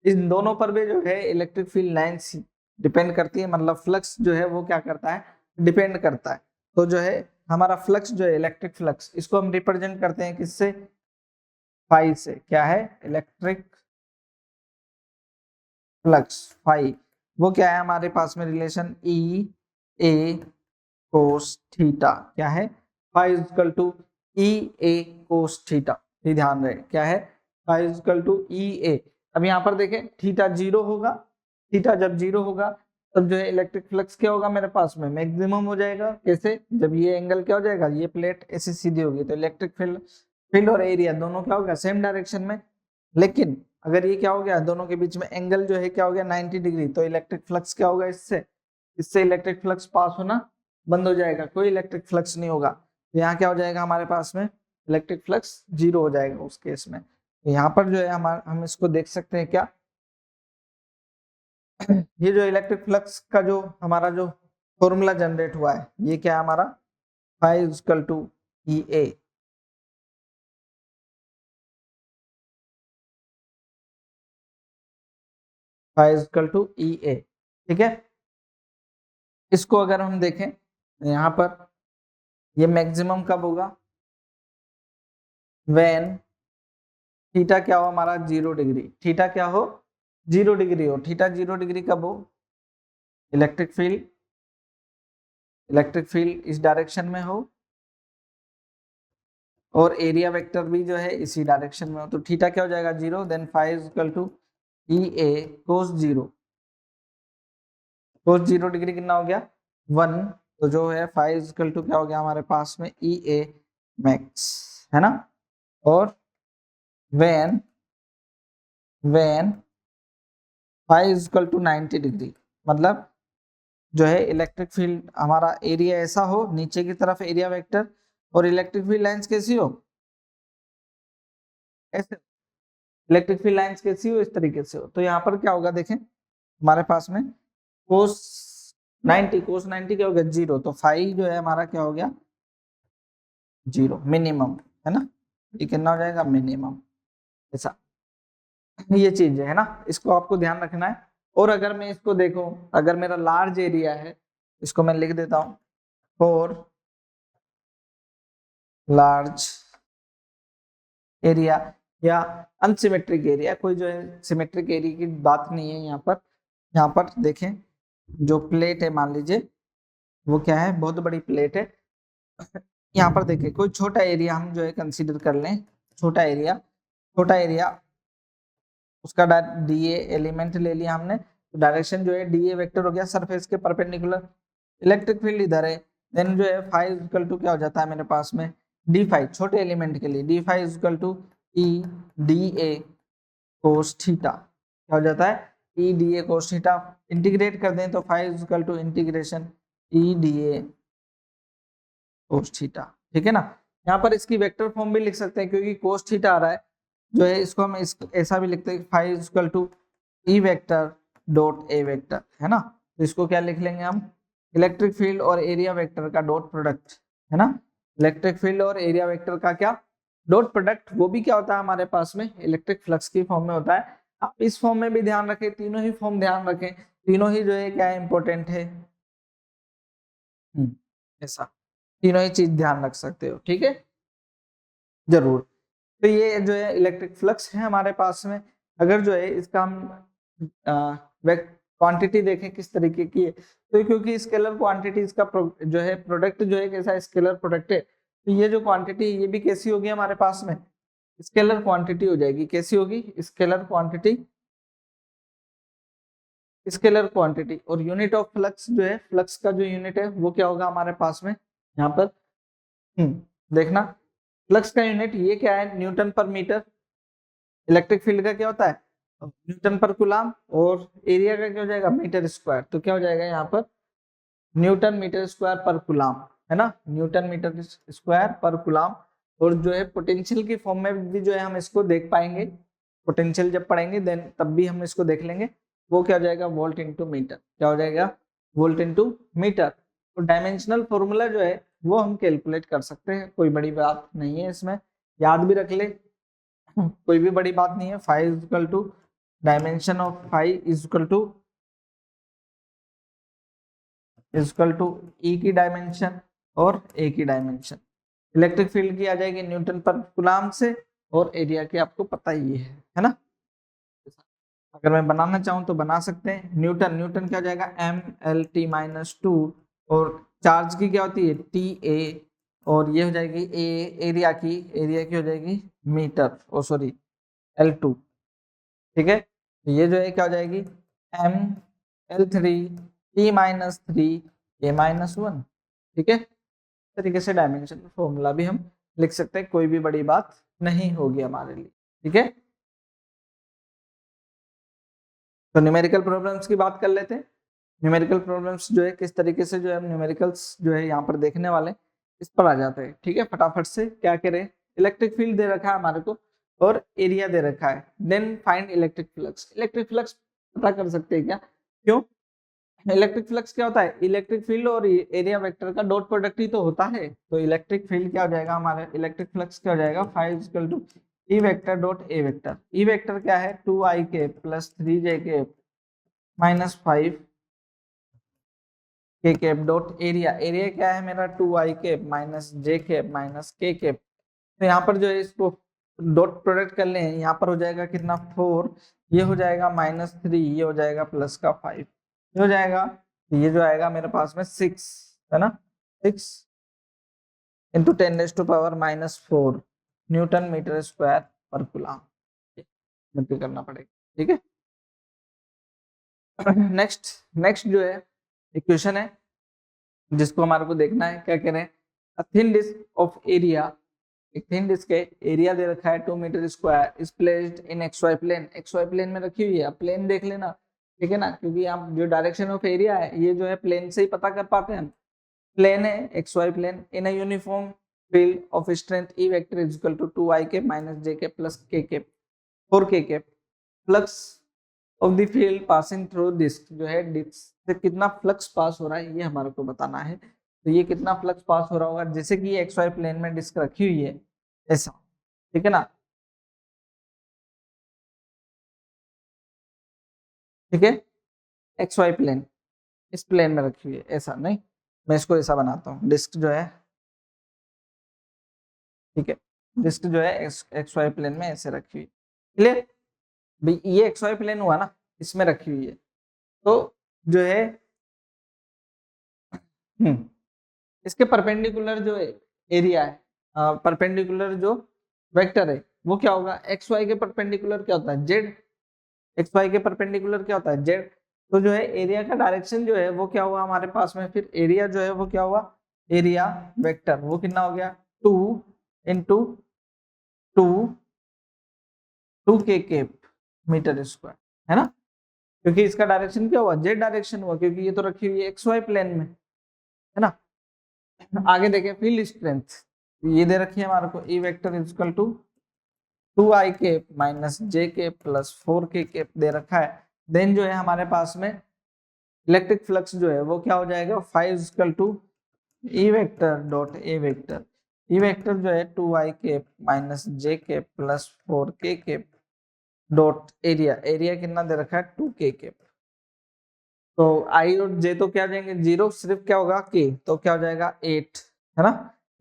इन दोनों पर भी जो है इलेक्ट्रिक फील्ड लाइंस डिपेंड करती है, मतलब फ्लक्स जो है वो क्या करता है, डिपेंड करता है। तो जो है हमारा फ्लक्स जो है इलेक्ट्रिक फ्लक्स, इसको हम रिप्रेजेंट करते हैं किससे, फाई से, क्या है, इलेक्ट्रिक फ्लक्स फाई, वो क्या है हमारे पास में relation E A cos theta, क्या है, phi equal to E A cos theta, ये ध्यान रहे, क्या है, phi equal to E A. अब यहाँ पर देखें थीटा 0 होगा, थीटा जब 0 होगा तब जो है इलेक्ट्रिक फ्लक्स क्या होगा मेरे पास में, मैक्सिमम हो जाएगा। कैसे, जब ये एंगल क्या हो जाएगा, ये प्लेट ऐसी सीधी होगी, तो इलेक्ट्रिक फील्ड और एरिया दोनों क्या होगा, सेम डायरेक्शन में। लेकिन अगर ये क्या हो गया, दोनों के बीच में एंगल जो है क्या हो गया 90 डिग्री, तो इलेक्ट्रिक फ्लक्स क्या होगा, इससे इससे इलेक्ट्रिक फ्लक्स पास होना बंद हो जाएगा, कोई इलेक्ट्रिक फ्लक्स नहीं होगा। तो यहाँ क्या हो जाएगा हमारे पास में, इलेक्ट्रिक फ्लक्स 0 हो जाएगा उस केस में। तो यहाँ पर जो है हम इसको देख सकते हैं क्या, ये जो इलेक्ट्रिक फ्लक्स का जो हमारा जो फॉर्मूला जनरेट हुआ है, ये क्या है हमारा, phi equal to E A, phi equal to E A, ठीक है। इसको अगर हम देखें यहाँ पर, ये मैक्सिमम कब होगा, व्हेन थीटा क्या हो हमारा 0 डिग्री, थीटा क्या हो 0 डिग्री हो, थीटा 0 डिग्री कब हो, इलेक्ट्रिक फील्ड इस डायरेक्शन में हो और एरिया वेक्टर भी जो है इसी डायरेक्शन में हो, तो थीटा क्या हो जाएगा 0, then phi equal to E A cos 0, cos 0 degree कितना हो गया 1, तो जो है फाई इक्वल टू क्या हो गया हमारे पास में ई ए मैक्स, है ना। और when phi equal to 90 degree, मतलब जो है इलेक्ट्रिक फील्ड हमारा एरिया ऐसा हो नीचे की तरफ एरिया वेक्टर, और इलेक्ट्रिक फील्ड लाइंस कैसी हो, ऐसे, इलेक्ट्रिक फील्ड लाइंस कैसी हो, इस तरीके से हो। तो यहाँ पर क्या होगा देखें हमारे पास में कोस 90 क्या हो गया 0, तो फाई जो है हमारा क्या हो गया 0, मिनिमम, है ना, ये कितना हो जाएगा मिनिमम, ऐसा ये चीज है ना, इसको आपको ध्यान रखना है। और अगर मैं इसको देखूं, अगर मेरा लार्ज एरिया है, इसको मैं लिख देता हूं, फॉर लार्ज एरिया या अनसिमेट्रिक एरिया, कोई जो है सिमेट्रिक एरिया की बात नहीं है यहाँ पर देखें, जो प्लेट है मान लीजिए वो क्या है, बहुत बड़ी प्लेट है। यहाँ पर देखिए कोई छोटा एरिया हम जो है कंसीडर कर लें, छोटा एरिया उसका डी ए एलिमेंट ले लिया हमने, तो डायरेक्शन जो है डी ए वेक्टर हो गया सरफेस के परपेंडिकुलर, इलेक्ट्रिक फील्ड इधर है, देन जो है फाई इक्वल टू क्या हो जाता है मेरे पास में डी फाई, छोटे एलिमेंट के लिए D phi equal to E D A cos theta, क्या हो जाता है E D A cos theta, integrate कर दें तो phi equal to integration E D A cos theta, ठीक है ना। यहाँ पर इसकी वेक्टर फॉर्म भी लिख सकते हैं क्योंकि कोस थीटा आ रहा है, जो है इसको हम ऐसा भी लिखते हैं phi equal to E vector dot A vector, है ना। तो इसको क्या लिख लेंगे हम इलेक्ट्रिक फील्ड और एरिया वेक्टर का डॉट प्रोडक्ट है ना, इलेक्ट्रिक फील्ड और एरिया वेक्टर का क्या डॉट प्रोडक्ट, वो भी क्या होता है हमारे पास में इलेक्ट्रिक फ्लक्स की फॉर्म में होता है। आप इस फॉर्म में भी ध्यान रखें, तीनों ही फॉर्म ध्यान रखें, तीनों ही जो है क्या इंपॉर्टेंट है। ऐसा तीनों ही चीज ध्यान रख सकते हो, ठीक है जरूर। तो ये जो है इलेक्ट्रिक फ्लक्स है हमारे पास में। अगर जो है इसका हम क्वांटिटी देखें किस तरीके की है, तो क्योंकि स्केलर क्वांटिटी इसका जो है प्रोडक्ट जो है कैसा स्केलर प्रोडक्ट है, तो ये जो क्वांटिटी ये भी कैसी होगी हमारे पास में स्केलर क्वांटिटी हो जाएगी। कैसी होगी स्केलर क्वांटिटी, स्केलर क्वांटिटी। और यूनिट ऑफ फ्लक्स जो है फ्लक्स का जो यूनिट है वो क्या होगा हमारे पास में यहाँ पर देखना, फ्लक्स का यूनिट ये क्या है न्यूटन पर मीटर। इलेक्ट्रिक फील्ड का क्या होता है न्यूटन पर कूलम, और एरिया का क्या हो जाएगा मीटर स्क्वायर। तो क्या हो जाएगा यहाँ पर न्यूटन मीटर स्क्वायर पर कूलम, है ना, न्यूटन मीटर स्क्वायर पर कूलम। और जो है पोटेंशियल की फॉर्म में भी जो है हम इसको देख पाएंगे, पोटेंशियल जब पढ़ेंगे देन तब भी हम इसको देख लेंगे। वो क्या हो जाएगा वोल्ट इंटू मीटर, क्या हो जाएगा वोल्ट इंटू मीटर। तो डायमेंशनल फॉर्मूला जो है वो हम कैलकुलेट कर सकते हैं, कोई बड़ी बात नहीं है इसमें, याद भी रख ले कोई भी बड़ी बात नहीं है। Phi is equal to dimension of phi is equal to E की डायमेंशन और ए की डायमेंशन। इलेक्ट्रिक फील्ड की आ जाएगी न्यूटन पर कूलम से, और एरिया की आपको पता ही है ना। अगर मैं बनाना चाहूँ तो बना सकते हैं। न्यूटन न्यूटन क्या हो जाएगा M L T minus two, और चार्ज की क्या होती है टी ए, और ये हो जाएगी ए एरिया की हो जाएगी metre oh sorry L two, ठीक है। तो ये जो है क्या हो जाएगी M L three T minus three A minus one, ठीक है। तरीके से डायमेंशन फॉर्मूला भी हम लिख सकते हैं, कोई भी बड़ी बात नहीं होगी हमारे लिए, ठीक है। तो न्यूमेरिकल प्रॉब्लम्स की बात कर लेते हैं। न्यूमेरिकल प्रॉब्लम्स जो है किस तरीके से जो है हम न्यूमेरिकल्स जो है यहाँ पर देखने वाले इस पर आ जाते हैं, ठीक है। फटाफट से क्या करें, इलेक्ट्रिक फील्ड दे रखा है हमारे को और एरिया दे रखा है, then find electric flux. Electric flux पता कर सकते हैं क्या, क्यों इलेक्ट्रिक फ्लक्स क्या होता है इलेक्ट्रिक फील्ड और एरिया वेक्टर का डॉट प्रोडक्ट ही तो होता है। तो इलेक्ट्रिक फील्ड क्या हो जाएगा हमारे इलेक्ट्रिक फ्लक्स क्या हो जाएगा phi equal to E vector dot A vector. E vector क्या है 2i के प्लस 3j के माइनस 5 के कैप डॉट एरिया। एरिया क्या है मेरा 2i cap minus j cap minus k cap. तो यहाँ पर जो है इसको डॉट प्रोडक्ट कर लें, यहाँ पर हो जाएगा कितना 4, ये हो जाएगा माइनस 3, ये हो जाएगा प्लस का 5, ये हो जाएगा, ये जो आएगा मेरे पास में 6 है ना, 6 इंटू 10⁻⁻⁴ न्यूटन मीटर स्क्वायर पर कूलम करना पड़ेगा, ठीक है। नेक्स्ट नेक्स्ट जो है इक्वेशन है जिसको हमारे को देखना है, क्या कह रहे हैं a thin disc of area, एक थिन डिस्क के एरिया दे रखा है 2 metre square is placed in XY plane, XY plane में रखी हुई है। प्लेन देख लेना, ठीक है ना, क्योंकि आप जो डायरेक्शन ऑफ एरिया है ये जो है प्लेन से ही पता कर पाते हैं हम। प्लेन है XY plane in a uniform field of strength E vector is equal to 2i के माइनस j के प्लस k के 4k के flux of the field passing through disc, जो है डिस्क से कितना फ्लक्स पास हो रहा है ये हमारे को बताना है। तो ये कितना फ्लक्स पास हो रहा होगा, जैसे कि ये XY प्लेन में डिस्क रखी हुई है ऐसा, ठीक है ना, ठीक है XY प्लेन इस प्लेन में रखी हुई है ऐसा, नहीं मैं इसको ऐसा बनाता हूँ डिस्क जो है, ठीक है डिस्क जो है XY प्लेन में ऐसे रखी हुई, क्लियर भाई। ये XY प्लेन हुआ ना, इसमें रखी हुई है, तो जो है इसके परपेंडिकुलर जो एरिया है, परपेंडिकुलर जो वेक्टर है वो क्या होगा XY के परपेंडिकुलर क्या होता है Z, XY के परपेंडिकुलर क्या होता है Z। तो जो है एरिया का डायरेक्शन जो है वो क्या हुआ हमारे पास में, फिर एरिया जो है वो क्या हुआ एरिया वेक्टर वो कितना हो गया 2 into 2 2k cap metre square, है ना, क्योंकि इसका डायरेक्शन क्या हुआ Z डायरेक्शन हुआ, क्योंकि ये तो रखी हुई है XY प्लेन में, है ना। आगे देखें फील्ड स्ट्रेंथ, ये दे रखी है हमारे को E vector is equal to 2i cap minus j cap plus 4k cap दे रखा है। देन जो है हमारे पास में इलेक्ट्रिक फ्लक्स जो है वो क्या हो जाएगा, phi equal to E vector dot A vector, E vector जो है 2i cap minus J cap plus 4k cap dot area, area कितना दे रखा है 2k कैप। तो आई और जे तो क्या जाएंगे जीरो, सिर्फ क्या होगा के, तो क्या हो जाएगा 8, है ना।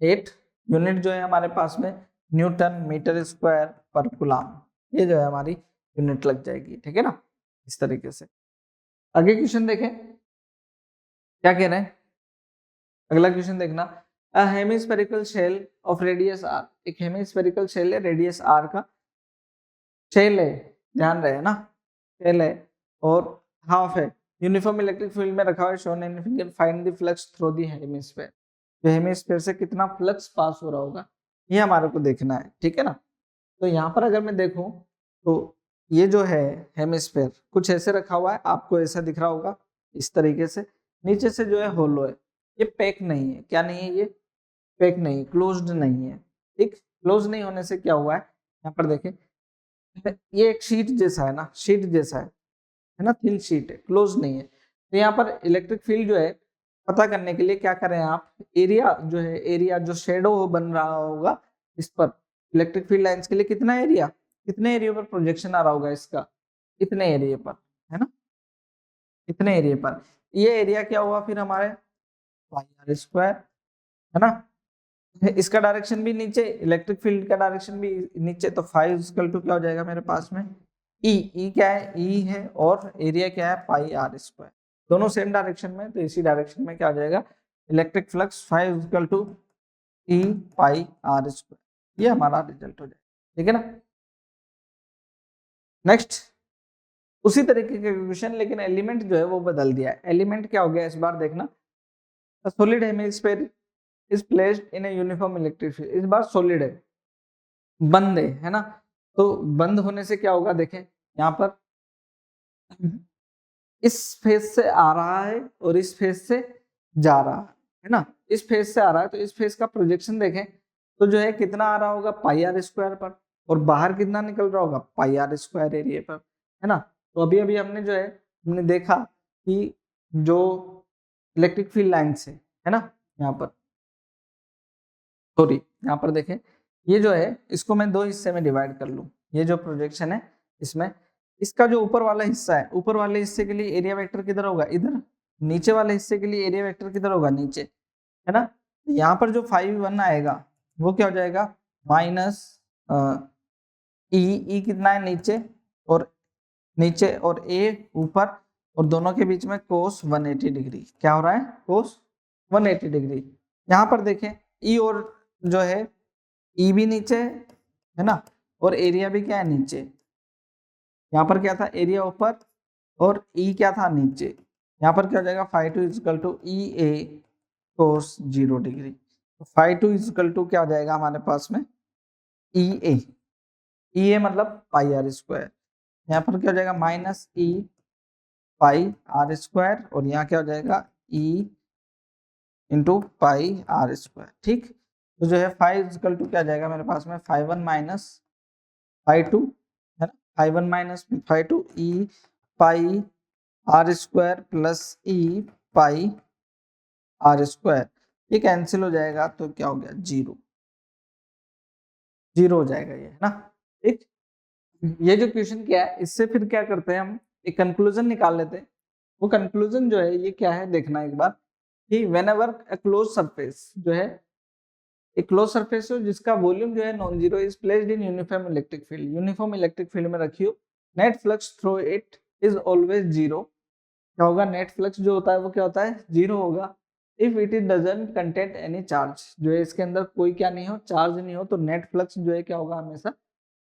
8 यूनिट जो है हमारे पास में न्यूटन मीटर स्क्वायर पर कूलम, ये जो है हमारी यूनिट लग जाएगी, ठीक है ना। इस तरीके से आगे क्वेश्चन देखें क्या कह रहे हैं। अगला क्वेश्चन देखना, a hemispherical shell of radius R, एक हेमिस्फेरिकल शेल है, रेडियस आर का शेल है, ध्यान रहे ना, शेल है और हाफ है, यूनिफॉर्म इलेक्ट्रिक फील्ड में रखा हुआ है, shown in figure, find the flux through the hemisphere, तो हेमिस्फेयर से कितना फ्लक्स पास हो रहा होगा ये हमारे को देखना है, ठीक है ना। तो यहाँ पर अगर मैं देखूं तो ये जो है हेमिस्फेयर कुछ ऐसे रखा हुआ है, आपको ऐसा दिख रहा होगा इस तरीके से, नीचे से जो है होलो है, ये पैक नहीं है, क्या नहीं है, ये पैक नहीं, क्लोज्ड नहीं है, ठीक। क्लोज नहीं होने से क्या हुआ है, यहाँ पर देखें ये एक शीट जैसा है ना, शीट जैसा है ना, थिन शीट है, क्लोज नहीं है। तो यहाँ पर इलेक्ट्रिक फील्ड जो है पता करने के लिए क्या करें आप, एरिया जो है, एरिया जो शेडो बन रहा होगा इस पर, इलेक्ट्रिक फील्ड लाइंस के लिए कितना एरिया, कितने एरिया पर प्रोजेक्शन आ रहा होगा इसका, इतने एरिया पर, है ना, इतने एरिया पर, ये एरिया क्या हुआ फिर हमारे पाई आर स्क्वायर, है ना। इसका डायरेक्शन भी नीचे, इलेक्ट्रिक फील्ड का डायरेक्शन भी नीचे, तो फाइव इक्वल टू क्या हो जाएगा मेरे पास में ई, ई क्या है, ई है और एरिया क्या है पाई आर स्क्वायर, दोनों सेम डायरेक्शन में, तो इसी डायरेक्शन में क्या हो जाएगा electric flux phi equal to E pi R square, ये हमारा रिजल्ट हो जाएगा, ठीक है ना। नेक्स्ट उसी तरीके के क्वेश्चन, लेकिन एलिमेंट जो है वो बदल दिया है, एलिमेंट क्या हो गया इस बार देखना, solid hemisphere is placed in a uniform electric field, इस बार सॉलिड है, बंद है ना। तो बंद होने से क्या होगा देखें यहाँ पर, इस फेस से आ रहा है और इस फेस से जा रहा है ना, इस फेस से आ रहा है तो इस फेस का प्रोजेक्शन देखें तो जो है कितना आ रहा होगा पाई आर स्क्वायर पर, और बाहर कितना निकल रहा होगा पाई आर स्क्वायर एरिया पर, है ना। तो अभी अभी हमने जो है हमने देखा कि जो इलेक्ट्रिक फील्ड लाइन से, है ना, यहाँ पर सॉरी यहाँ पर देखें, ये जो है इसको मैं दो हिस्से में डिवाइड कर लूँ, ये जो प्रोजेक्शन है इसमें, इसका जो ऊपर वाला हिस्सा है, ऊपर वाले हिस्से के लिए एरिया वेक्टर किधर होगा इधर, नीचे वाले हिस्से के लिए एरिया वेक्टर किधर होगा नीचे, है ना। यहाँ पर जो 5 1 आएगा वो क्या हो जाएगा माइनस ई कितना है नीचे और ए ऊपर, और दोनों के बीच में कोस 180 डिग्री, क्या हो रहा है कोस 180 डिग्री। यहाँ पर देखें ई और जो है ई भी नीचे है ना, और एरिया भी क्या है नीचे, यहाँ पर क्या था एरिया ऊपर और ई क्या था नीचे, यहाँ पर क्या हो जाएगा 5 2 equal to E A cos 0 degree, 5 2 equal to क्या हो जाएगा हमारे पास में ई ए मतलब पाई आर स्क्वायर, यहाँ पर क्या हो जाएगा minus E pi R square, और यहाँ क्या हो जाएगा E into pi R square, ठीक। तो जो है 5 इक्वल टू क्या जाएगा मेरे पास में 5 1 माइनस 5 2, है ना, 5 1 minus 5 2 E pi R square plus E pi R square, ये कैंसिल हो जाएगा तो क्या हो गया 0 हो जाएगा ये, है ना, ठीक। ये जो क्वेश्चन क्या है इससे फिर क्या करते हैं हम एक कंक्लूजन निकाल लेते हैं, वो कंक्लूजन जो है ये क्या है देखना एक बार, कि व्हेनेवर अ क्लोज सरफेस जो है, एक क्लोज सरफेस हो जिसका वॉल्यूम जो है non zero is placed in uniform electric field, uniform electric field में रखी हो, net flux through it is always zero, क्या होगा नेट फ्लक्स जो होता है वो क्या होता है जीरो होगा, if it is doesn't content any charge, जो है इसके अंदर कोई क्या नहीं हो चार्ज नहीं हो, तो नेट फ्लक्स जो है क्या होगा हमेशा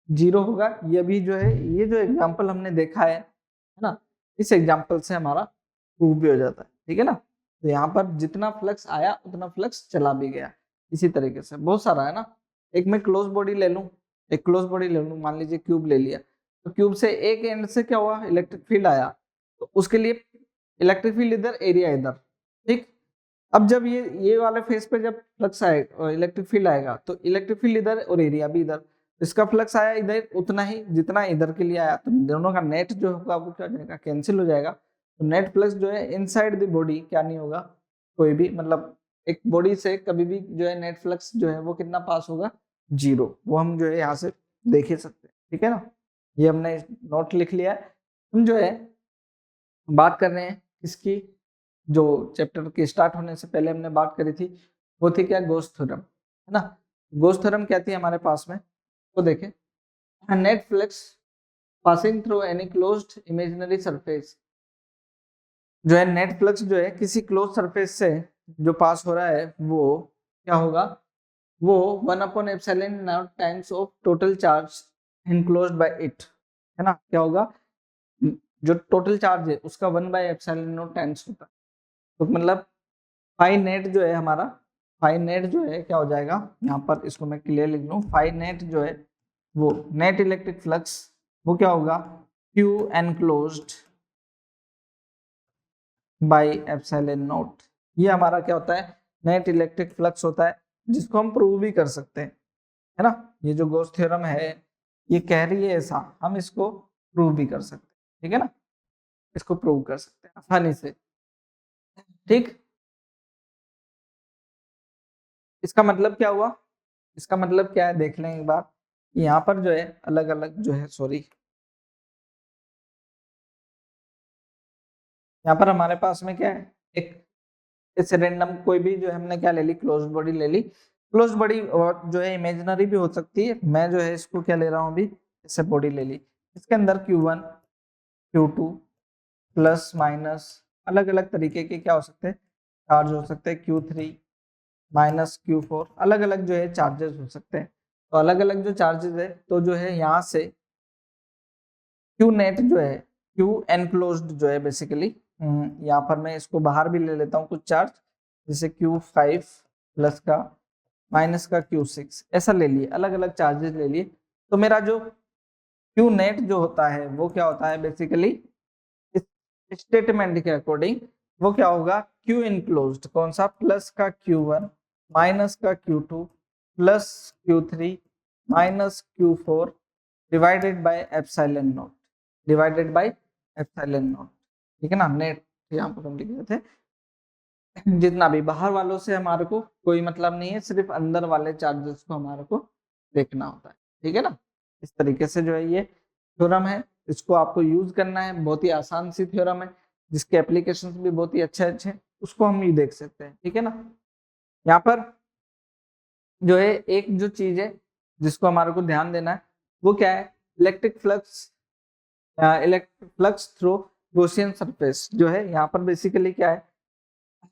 जीरो होगा। ये भी जो है ये जो एग्जांपल हमने देखा है ना, इस एग्जांपल से हमारा प्रूव भी हो जाता है, ठीक है ना। तो यहाँ पर जितना फ्लक्स आया उतना फ्लक्स चला भी गया, इसी तरीके से बहुत सारा है ना। एक मैं क्लोज बॉडी ले लूँ, एक क्लोज बॉडी ले लूँ, मान लीजिए क्यूब ले लिया, तो क्यूब से एक एंड से क्या हुआ इलेक्ट्रिक फील्ड आया, तो उसके लिए इलेक्ट्रिक फील्ड इधर एरिया इधर, ठीक। अब जब ये वाले फेस पे जब फ्लक्स आएगा इलेक्ट्रिक फील्ड आएगा तो इलेक्ट्रिक फील्ड इधर और एरिया भी इधर, इसका फ्लक्स आया इधर उतना ही जितना इधर के लिए आया, तो दोनों का नेट जो होगा वो क्या हो जाएगा कैंसिल हो जाएगा, तो नेट फ्लक्स जो है इनसाइड द बॉडी क्या नहीं होगा, कोई भी मतलब एक बॉडी से कभी भी जो है नेट फ्लक्स जो है वो कितना पास होगा, 0। वो हम जो है यहाँ से देख ही सकते हैं, ठीक है ना। ये हमने नोट लिख लिया है। हम जो है बात कर रहे हैं किसकी, जो चैप्टर के स्टार्ट होने से पहले हमने बात करी थी, वो थी क्या, गॉस थ्योरम, है ना। गॉस थ्योरम क्या थी हमारे पास में, तो देखें, net flux passing through any closed imaginary surface, जो है नेट फ्लक्स जो है किसी क्लोज सरफेस से जो पास हो रहा है वो क्या होगा, वो 1/ε0 times of total charge enclosed by it, है ना। क्या होगा, जो टोटल चार्ज है उसका 1/ε0 टाइम्स होता है। तो मतलब फाई नेट जो है हमारा, फाई नेट जो है क्या हो जाएगा, यहाँ पर इसको मैं क्लियर लिख लूँ, फाई नेट जो है वो नेट इलेक्ट्रिक फ्लक्स वो क्या होगा, Q enclosed by epsilon not. ये हमारा क्या होता है, नेट इलेक्ट्रिक फ्लक्स होता है, जिसको हम प्रूव भी कर सकते हैं, है ना। ये जो गॉस थ्योरम है ये कह रही है ऐसा, हम इसको प्रूव भी कर सकते हैं, ठीक है ना, इसको प्रूव कर सकते हैं आसानी से, ठीक। इसका मतलब क्या हुआ, इसका मतलब क्या है देख लें एक बार। यहाँ पर जो है अलग अलग जो है, सॉरी, यहाँ पर हमारे पास में क्या है, एक इस रैंडम कोई भी जो है हमने क्या ले ली, क्लोज्ड बॉडी ले ली। क्लोज्ड बॉडी और जो है इमेजिनरी भी हो सकती है, मैं जो है इसको क्या ले रहा हूँ अभी, इससे बॉडी ले ली, इसके अंदर Q1 Q2 प्लस माइनस अलग अलग तरीके के क्या हो सकते हैं, चार्ज हो सकते हैं, Q3 माइनस Q4 अलग अलग जो है चार्जेस हो सकते हैं। तो अलग अलग जो चार्जेस है, तो जो है यहाँ से Q नेट जो है, Q एनक्लोज्ड जो है बेसिकली, यहाँ पर मैं इसको बाहर भी ले लेता हूँ कुछ चार्ज, जैसे Q5 प्लस का माइनस का Q6 ऐसा ले लिए, अलग अलग चार्जेस ले लिए। तो मेरा जो Q नेट जो होता है वो क्या होता है बेसिकली, इस स्टेटमेंट के अकॉर्डिंग वो क्या होगा, Q इनक्लोज्ड कौन सा, प्लस का Q1 माइनस का Q2 plus Q3 minus Q4 divided by epsilon not, divided by epsilon not, ठीक है ना। नेट यहाँ पर हम लिख रहे थे, जितना भी बाहर वालों से हमारे को कोई मतलब नहीं है, सिर्फ अंदर वाले चार्जेस को हमारे को देखना होता है, ठीक है ना। इस तरीके से जो है ये थ्योरम है, इसको आपको यूज करना है, बहुत ही आसान सी थ्योरम है, जिसके एप्लीकेशंस भी बहुत ही अच्छे अच्छे, उसको हम ये देख सकते हैं, ठीक है ना। यहाँ पर जो है एक जो चीज है जिसको हमारे को ध्यान देना है, वो क्या है, electric flux through Gaussian surface जो है, यहाँ पर बेसिकली क्या है,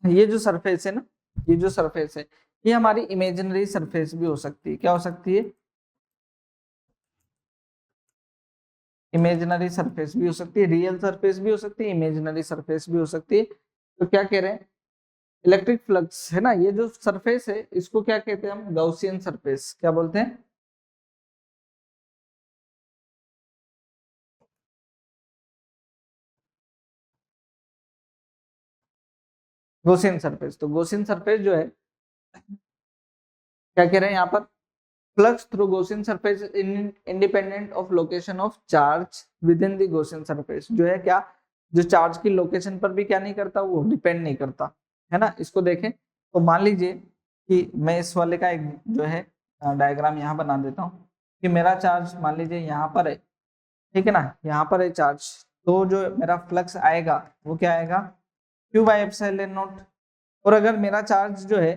ये जो सरफेस है ना, ये जो सरफेस है ये हमारी इमेजिनरी सरफेस भी हो सकती है, क्या हो सकती है, इमेजिनरी सरफेस भी हो सकती है, रियल सरफेस भी हो सकती है, इमेजिनरी सरफेस भी हो सकती है। तो क्या कह रहे हैं, इलेक्ट्रिक फ्लक्स है ना, ये जो सरफेस है इसको क्या कहते हैं हम, गॉसियन सरफेस, क्या बोलते हैं, गॉसियन सरफेस। तो गॉसियन सरफेस जो है क्या कह रहे हैं यहाँ पर, flux through Gaussian surface independent of location of charge with in the Gaussian surface, जो है क्या, जो चार्ज की लोकेशन पर भी क्या नहीं करता, वो डिपेंड नहीं करता, है ना। इसको देखें तो मान लीजिए कि मैं इस वाले का एक जो है डायग्राम यहाँ बना देता हूँ, कि मेरा चार्ज मान लीजिए यहाँ पर है, ठीक है ना, यहाँ पर है चार्ज, तो जो मेरा फ्लक्स आएगा वो क्या आएगा, क्यू बाई एप्सिलॉन नॉट। और अगर मेरा चार्ज जो है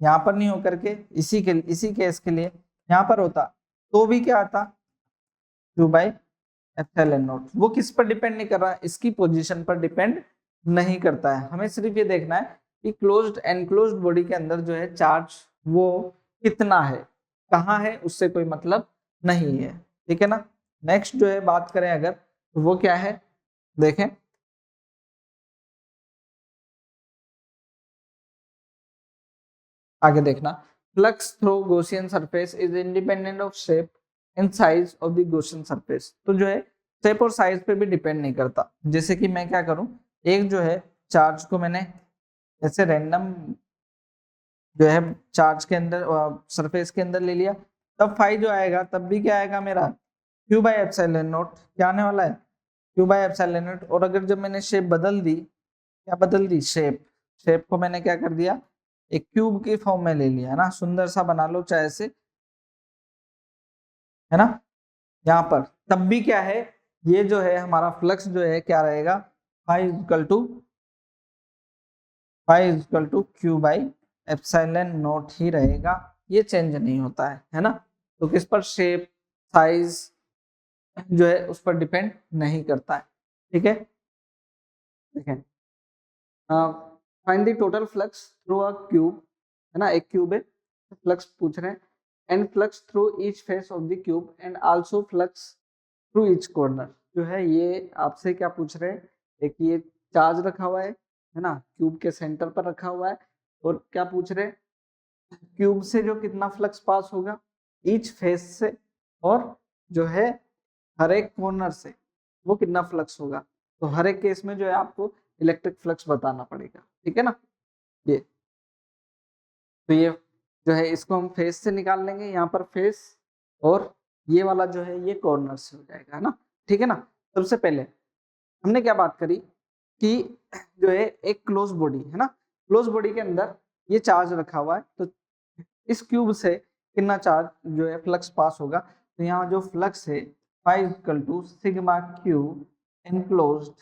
यहाँ पर नहीं होकर के इसी केस के लिए यहाँ पर होता, तो भी क्या आता, क्यू बाई एप्सिलॉन नॉट। वो किस पर डिपेंड नहीं कर रहा, इसकी पोजीशन पर डिपेंड नहीं करता है। हमें सिर्फ ये देखना है कि क्लोज्ड एनक्लोज्ड बॉडी के अंदर जो है चार्ज वो कितना है, कहाँ है, उससे कोई मतलब नहीं है, ठीक है ना। नेक्स्ट जो है बात करें अगर, तो वो क्या है, देखें, आगे देखना, flux through Gaussian surface is independent of shape and size of the Gaussian surface. तो जो है शेप और साइज पे भी डिपेंड नहीं करता। जैसे कि मैं क्या करूं, एक जो है चार्ज को मैंने ऐसे रैंडम जो है चार्ज के अंदर सरफेस के अंदर ले लिया, तब फाई जो आएगा तब भी क्या आएगा मेरा, क्यू बाई एप्सिलॉन नॉट, क्या आने वाला है, क्यू बाई एप्सिलॉन नॉट। और अगर जब मैंने शेप बदल दी, क्या बदल दी, शेप को मैंने क्या कर दिया, एक क्यूब की फॉर्म में ले लिया, है ना, सुंदर सा बना लो चाहे से, है ना, यहाँ पर तब भी क्या है, ये जो है हमारा फ्लक्स जो है क्या रहेगा, phi equal to Q by epsilon naught ही रहेगा, ये चेंज नहीं होता है ना। तो किस पर, शेप, साइज जो है उस पर डिपेंड नहीं करता है, ठीक है। देखें, find the total flux through a cube, है ना, एक क्यूब है, फ्लक्स पूछ रहे हैं, and flux through each face of the cube and also flux through each corner. जो है ये आपसे क्या पूछ रहे हैं, एक ये चार्ज रखा हुआ है ना, क्यूब के सेंटर पर रखा हुआ है, और क्या पूछ रहे हैं, क्यूब से जो कितना फ्लक्स पास होगा ईच फेस से, और जो है हर एक कॉर्नर से वो कितना फ्लक्स होगा। तो हर एक केस में जो है आपको इलेक्ट्रिक फ्लक्स बताना पड़ेगा, ठीक है ना। ये तो ये जो है इसको हम फेस से निकाल लेंगे, यहाँ पर फेस, और ये वाला जो है ये कॉर्नर से हो जाएगा, है ना, ठीक है ना। सबसे पहले हमने क्या बात करी कि जो है एक क्लोज बॉडी है ना, क्लोज बॉडी के अंदर ये चार्ज रखा हुआ है, तो इस क्यूब से कितना चार्ज जो है फ्लक्स पास होगा। तो यहाँ जो फ्लक्स है phi equal to sigma Q enclosed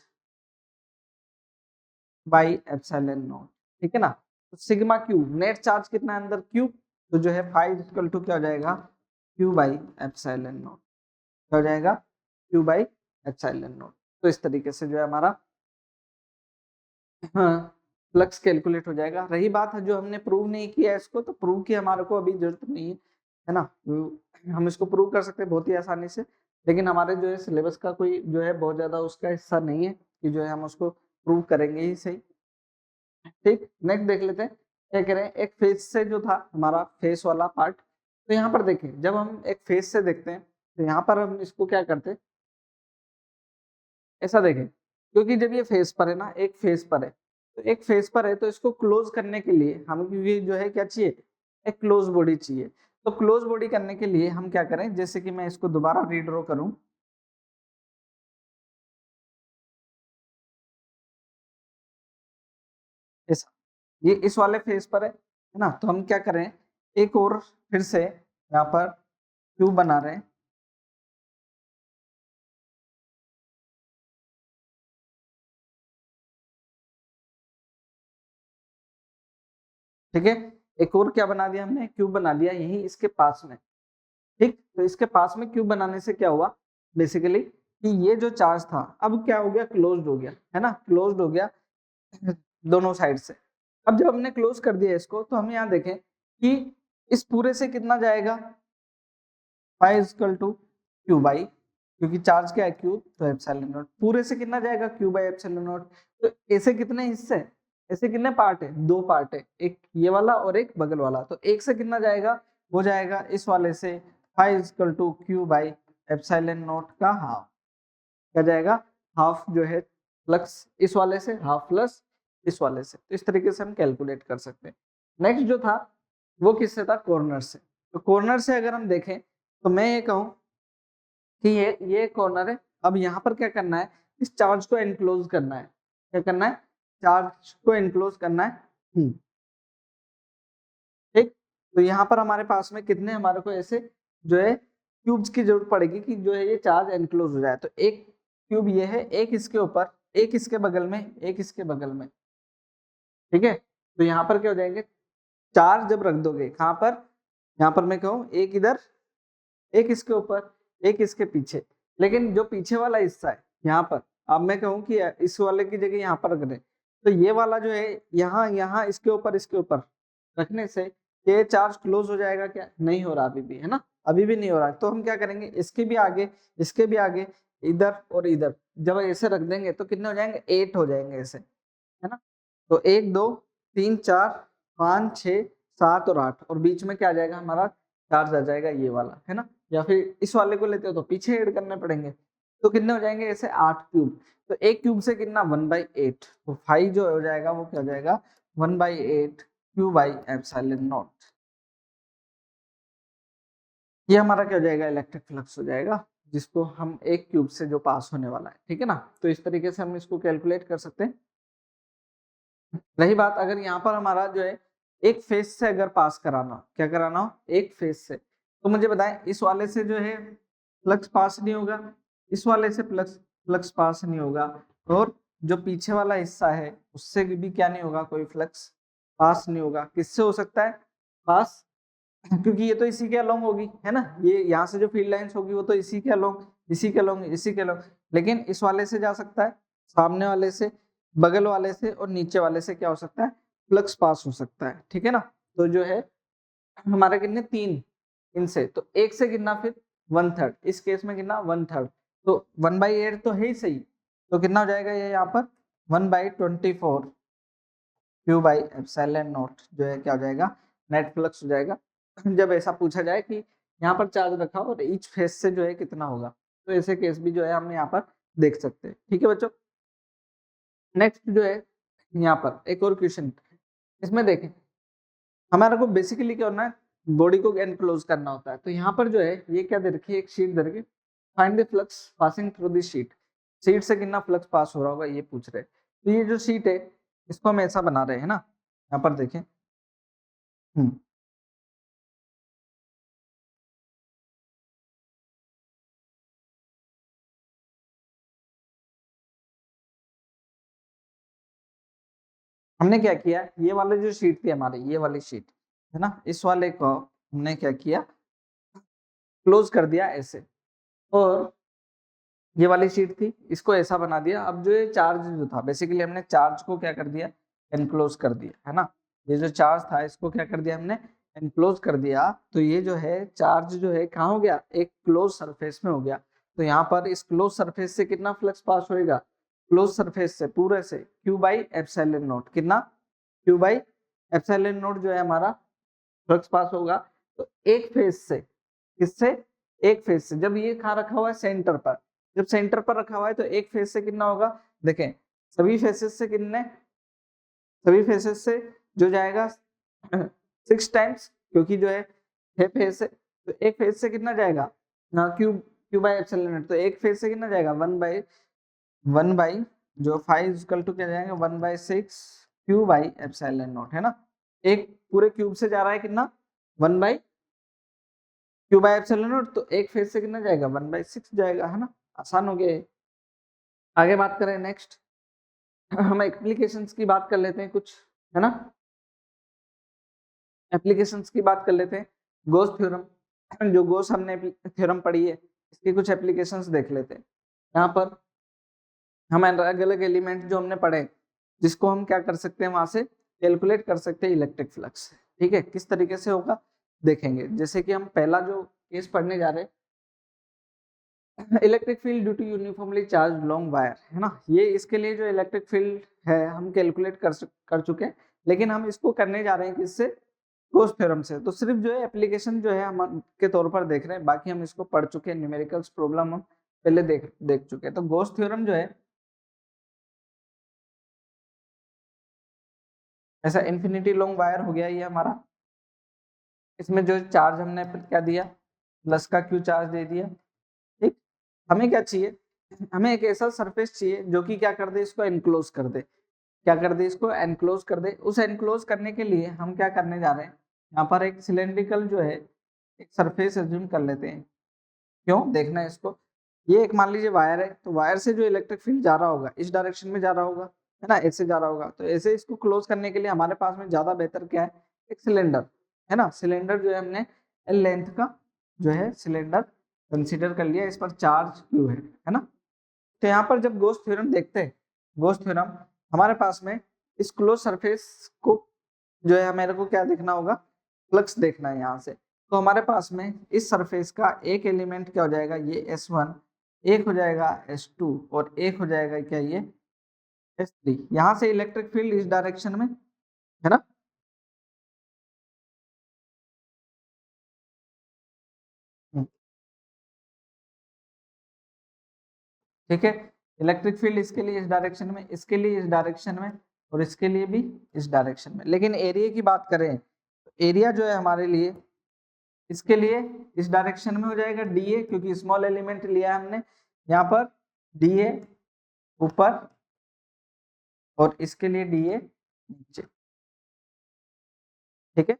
by epsilon not, ठीक है ना। तो सिग्मा क्यू, नेट चार्ज कितना है अंदर, क्यू, तो जो है फाई इक्वल टू क्या हो जाएगा, क्यू बाई एप्सिलॉन नॉट, क्या हो जाएगा, क्यू बाई एप्सिलॉन नॉट। तो इस तरीके से जो है हमारा हाँ फ्लक्स कैलकुलेट हो जाएगा। रही बात है जो हमने प्रूव नहीं किया इसको, तो प्रूव की हमारे को अभी जरूरत नहीं है ना, हम इसको प्रूव कर सकते हैं बहुत ही आसानी से, लेकिन हमारे जो है सिलेबस का कोई जो है बहुत ज्यादा उसका हिस्सा नहीं है कि जो है हम उसको प्रूव करेंगे ही सही। ठीक, नेक्स्ट देख लेते हैं क्या कह रहे हैं, एक फेस से जो था हमारा फेस वाला पार्ट, तो यहाँ पर देखें जब हम एक फेस से देखते हैं तो यहाँ पर हम इसको क्या करते हैं, ऐसा देखें, क्योंकि जब ये फेस पर है ना, एक फेस पर है, तो एक फेस पर है तो इसको क्लोज करने के लिए हम, क्योंकि जो है क्या चाहिए, एक क्लोज बॉडी चाहिए। तो क्लोज बॉडी करने के लिए हम क्या करें, जैसे कि मैं इसको दोबारा रीड्रॉ करूं, ऐसा, ये इस वाले फेस पर है ना, तो हम क्या करें, एक और फिर से यहाँ पर क्यूब बना रहे हैं, ठीक है, एक और क्या बना दिया हमने, क्यूब बना दिया यही इसके पास में। ठीक, तो इसके पास में क्यूब बनाने से क्या हुआ बेसिकली, कि ये जो चार्ज था अब क्या हो गया, क्लोज्ड हो गया, है ना, क्लोज्ड हो गया दोनों साइड से। अब जब हमने क्लोज कर दिया इसको, तो हम यहाँ देखें कि इस पूरे से कितना जाएगा, phi equal to Q by, क्योंकि चार्ज क्या है क्यू, तो एप्सिलॉन नॉट, पूरे से कितना जाएगा, क्यू बाई एप्सिलॉन नॉट। तो ऐसे कितने हिस्से, ऐसे कितने पार्ट है, दो पार्ट है, एक ये वाला और एक बगल वाला, तो एक से कितना जाएगा, वो जाएगा इस वाले से phi equal to Q by epsilon not का हाफ, क्या जाएगा, हाफ जो है फ्लक्स इस वाले से, हाफ प्लस इस वाले से। तो इस तरीके से हम कैलकुलेट कर सकते हैं। नेक्स्ट जो था वो किससे था, कॉर्नर से। तो कॉर्नर से अगर हम देखें तो मैं ये कहूँ कि ये कॉर्नर है, अब यहाँ पर क्या करना है, इस चार्ज को एनक्लोज करना है, क्या करना है, चार्ज को एनक्लोज करना है। ठीक, तो यहाँ पर हमारे पास में कितने, हमारे को ऐसे जो है क्यूब्स की जरूरत पड़ेगी कि जो है ये चार्ज एनक्लोज हो जाए। तो एक क्यूब ये है, एक इसके ऊपर, एक इसके बगल में, एक इसके बगल में, ठीक है। तो यहाँ पर क्या हो जाएंगे, चार जब रख दोगे कहाँ पर, यहाँ पर मैं कहूँ एक इधर, एक इसके ऊपर, एक इसके पीछे, लेकिन जो पीछे वाला हिस्सा है यहाँ पर, अब मैं कहूँ कि इस वाले की जगह यहाँ पर रख दें, तो ये वाला जो है यहाँ यहाँ इसके ऊपर रखने से ये चार्ज क्लोज हो जाएगा, क्या नहीं हो रहा अभी भी, है ना, अभी भी नहीं हो रहा। तो हम क्या करेंगे, इसके भी आगे, इसके भी आगे, इधर और इधर जब ऐसे रख देंगे तो कितने हो जाएंगे, 8 हो जाएंगे ऐसे, है ना। तो 1 2 3 4 5 6 7 और 8, और बीच में क्या आ जाएगा हमारा, चार्ज आ जाएगा ये वाला, है ना। या फिर इस वाले को लेते हो तो पीछे ऐड करने पड़ेंगे, तो कितने हो जाएंगे ऐसे 8 क्यूब। तो एक क्यूब से कितना 1/8, तो फाई जो हो जाएगा वो क्या हो जाएगा, 1/8 क्यू बाई एप्सिलॉन नॉट। ये हमारा क्या हो जाएगा, इलेक्ट्रिक फ्लक्स हो जाएगा जिसको हम एक क्यूब से जो पास होने वाला है, ठीक है ना। तो इस तरीके से हम इसको कैलकुलेट कर सकते हैं। रही बात अगर यहाँ पर हमारा जो है एक फेज से अगर पास कराना हो, क्या कराना हो, एक फेज से, तो मुझे बताएं इस वाले से जो है फ्लक्स पास नहीं होगा, इस वाले से फ्लक्स पास नहीं होगा, और जो पीछे वाला हिस्सा है उससे भी क्या नहीं होगा, कोई फ्लक्स पास नहीं होगा। किससे हो सकता है पास, क्योंकि ये तो इसी के अलोंग होगी, है ना, ये यहाँ से जो फील्ड लाइंस होगी वो तो इसी के अलोंग, इसी के अलोंग, इसी के अलोंग, लेकिन इस वाले से जा सकता है, सामने वाले से, बगल वाले से और नीचे वाले से क्या हो सकता है, फ्लक्स पास हो सकता है, ठीक है ना। तो जो है हमारे कितने, तीन इनसे, तो एक से कितना फिर 1/3, इस केस में कितना 1/3, तो 1/8 तो है ही सही, तो कितना हो जाएगा ये यहाँ पर 1/24 क्यू बाई एप्सिलॉन नॉट जो है क्या हो जाएगा, नेट फ्लक्स हो जाएगा। जब ऐसा पूछा जाए कि यहाँ पर चार्ज रखा हो और ईच फेस से जो है कितना होगा, तो ऐसे केस भी जो है हम यहाँ पर देख सकते हैं, ठीक है बच्चों। नेक्स्ट जो है यहाँ पर एक और क्वेश्चन, इसमें देखें हमारा को बेसिकली क्या होना है, बॉडी को एनक्लोज करना होता है। तो यहाँ पर जो है ये क्या दे रखी है, एक शीट दे रखी है, find the flux passing through the sheet, sheet से कितना फ्लक्स पास हो रहा होगा ये पूछ रहे हैं। तो ये जो शीट है इसको हम ऐसा बना रहे हैं ना, यहाँ पर देखें, हमने क्या किया, ये वाली जो शीट थी हमारी, ये वाली शीट है ना, इस वाले को हमने क्या किया, क्लोज कर दिया ऐसे, और ये वाली शीट थी इसको ऐसा बना दिया। अब जो ये चार्ज जो था, बेसिकली हमने चार्ज को क्या कर दिया, एनक्लोज कर दिया, है ना। ये जो चार्ज था इसको क्या कर दिया हमने, एनक्लोज कर दिया। तो ये जो है चार्ज जो है कहाँ हो गया, एक क्लोज सरफेस में हो गया। तो यहाँ पर इस क्लोज सरफेस से कितना फ्लक्स पास होएगा, क्लोज सरफेस से पूरे से क्यू बाई एप्सिलॉन नॉट, कितना, क्यू बाई एप्सिलॉन नॉट जो है हमारा फ्लक्स पास होगा। तो एक फेज से, किससे, एक फेज से, जब ये कहाँ रखा हुआ है, सेंटर पर, जब सेंटर पर रखा हुआ है तो एक फेज से कितना होगा, देखें सभी फेसेस से कितने, सभी फेसेस से जो जाएगा 6 टाइम्स, क्योंकि जो है फेज से, तो एक फेज से कितना जाएगा ना, Q Q by epsilon not, तो एक फेज से कितना जाएगा 1/1 जो 5 इक्वल टू क्या जाएगा 1/6 क्यू बाई एप्सिलॉन नॉट, है ना। एक पूरे क्यूब से जा रहा है कितना 1/क्यू बाई एप्सिलॉन नॉट, तो एक फेज से कितना जाएगा 1/6 जाएगा, है ना। आसान हो गया। आगे बात करें नेक्स्ट, हम एप्लीकेशंस की बात कर लेते हैं कुछ, है ना, एप्लीकेशंस की बात कर लेते हैं। गोस थ्योरम, जो गोस हमने थ्योरम पढ़ी है इसके कुछ एप्लीकेशंस देख लेते हैं। यहाँ पर हम अलग अलग एलिमेंट जो हमने पढ़े, जिसको हम क्या कर सकते हैं, वहां से कैलकुलेट कर सकते हैं इलेक्ट्रिक फ्लक्स, ठीक है। किस तरीके से होगा देखेंगे, जैसे कि हम पहला जो केस पढ़ने जा रहे हैं, electric field due to uniformly charge long wire, है ना। ये इसके लिए जो इलेक्ट्रिक फील्ड है हम कैलकुलेट कर चुके हैं, लेकिन हम इसको करने जा रहे हैं किससे, गोस थ्योरम से। तो सिर्फ जो है एप्लीकेशन जो है हम के तौर पर देख रहे हैं, बाकी हम इसको पढ़ चुके हैं, न्यूमेरिकल्स प्रॉब्लम हम पहले देख चुके हैं। तो गोस थ्योरम जो है ऐसा इन्फिनिटी लॉन्ग वायर हो गया ये हमारा, इसमें जो चार्ज हमने क्या दिया, प्लस का क्यू चार्ज दे दिया, ठीक। हमें क्या चाहिए, हमें एक ऐसा सरफेस चाहिए जो कि क्या कर दे, इसको एनक्लोज कर दे, क्या कर दे, इसको एनक्लोज कर दे। उस एनक्लोज करने के लिए हम क्या करने जा रहे हैं, यहाँ पर एक सिलेंड्रिकल जो है एक सरफेस एज्यूम कर लेते हैं। क्यों, देखना है इसको, ये एक मान लीजिए वायर है, तो वायर से जो इलेक्ट्रिक फील्ड जा रहा होगा इस डायरेक्शन में जा रहा होगा, है ना, ऐसे जा रहा होगा। तो ऐसे इसको क्लोज करने के लिए हमारे पास में ज्यादा बेहतर क्या है, एक सिलेंडर, है ना। सिलेंडर जो है हमने एल लेंथ का जो है सिलेंडर कंसीडर कर लिया, इस पर चार्ज क्यू है ना। तो यहाँ पर जब गोस थ्योरम देखते हैं, गोस थ्योरम हमारे पास में इस क्लोज सरफेस को जो है मेरे को क्या देखना होगा, फ्लक्स देखना है यहाँ से। तो हमारे पास में इस सरफेस का एक एलिमेंट क्या हो जाएगा, ये S1, एक हो जाएगा S2 और एक हो जाएगा क्या ये S3। यहाँ से इलेक्ट्रिक फील्ड इस डायरेक्शन में, है ना। ठीक है, इलेक्ट्रिक फील्ड इसके लिए इस डायरेक्शन में, इसके लिए इस डायरेक्शन में और इसके लिए भी इस डायरेक्शन में। लेकिन एरिया की बात करें, एरिया जो है हमारे लिए इसके लिए इस डायरेक्शन में हो जाएगा डीए, क्योंकि स्मॉल एलिमेंट लिया है हमने यहाँ पर, डीए ऊपर और इसके लिए डीए नीचे, ठीक है।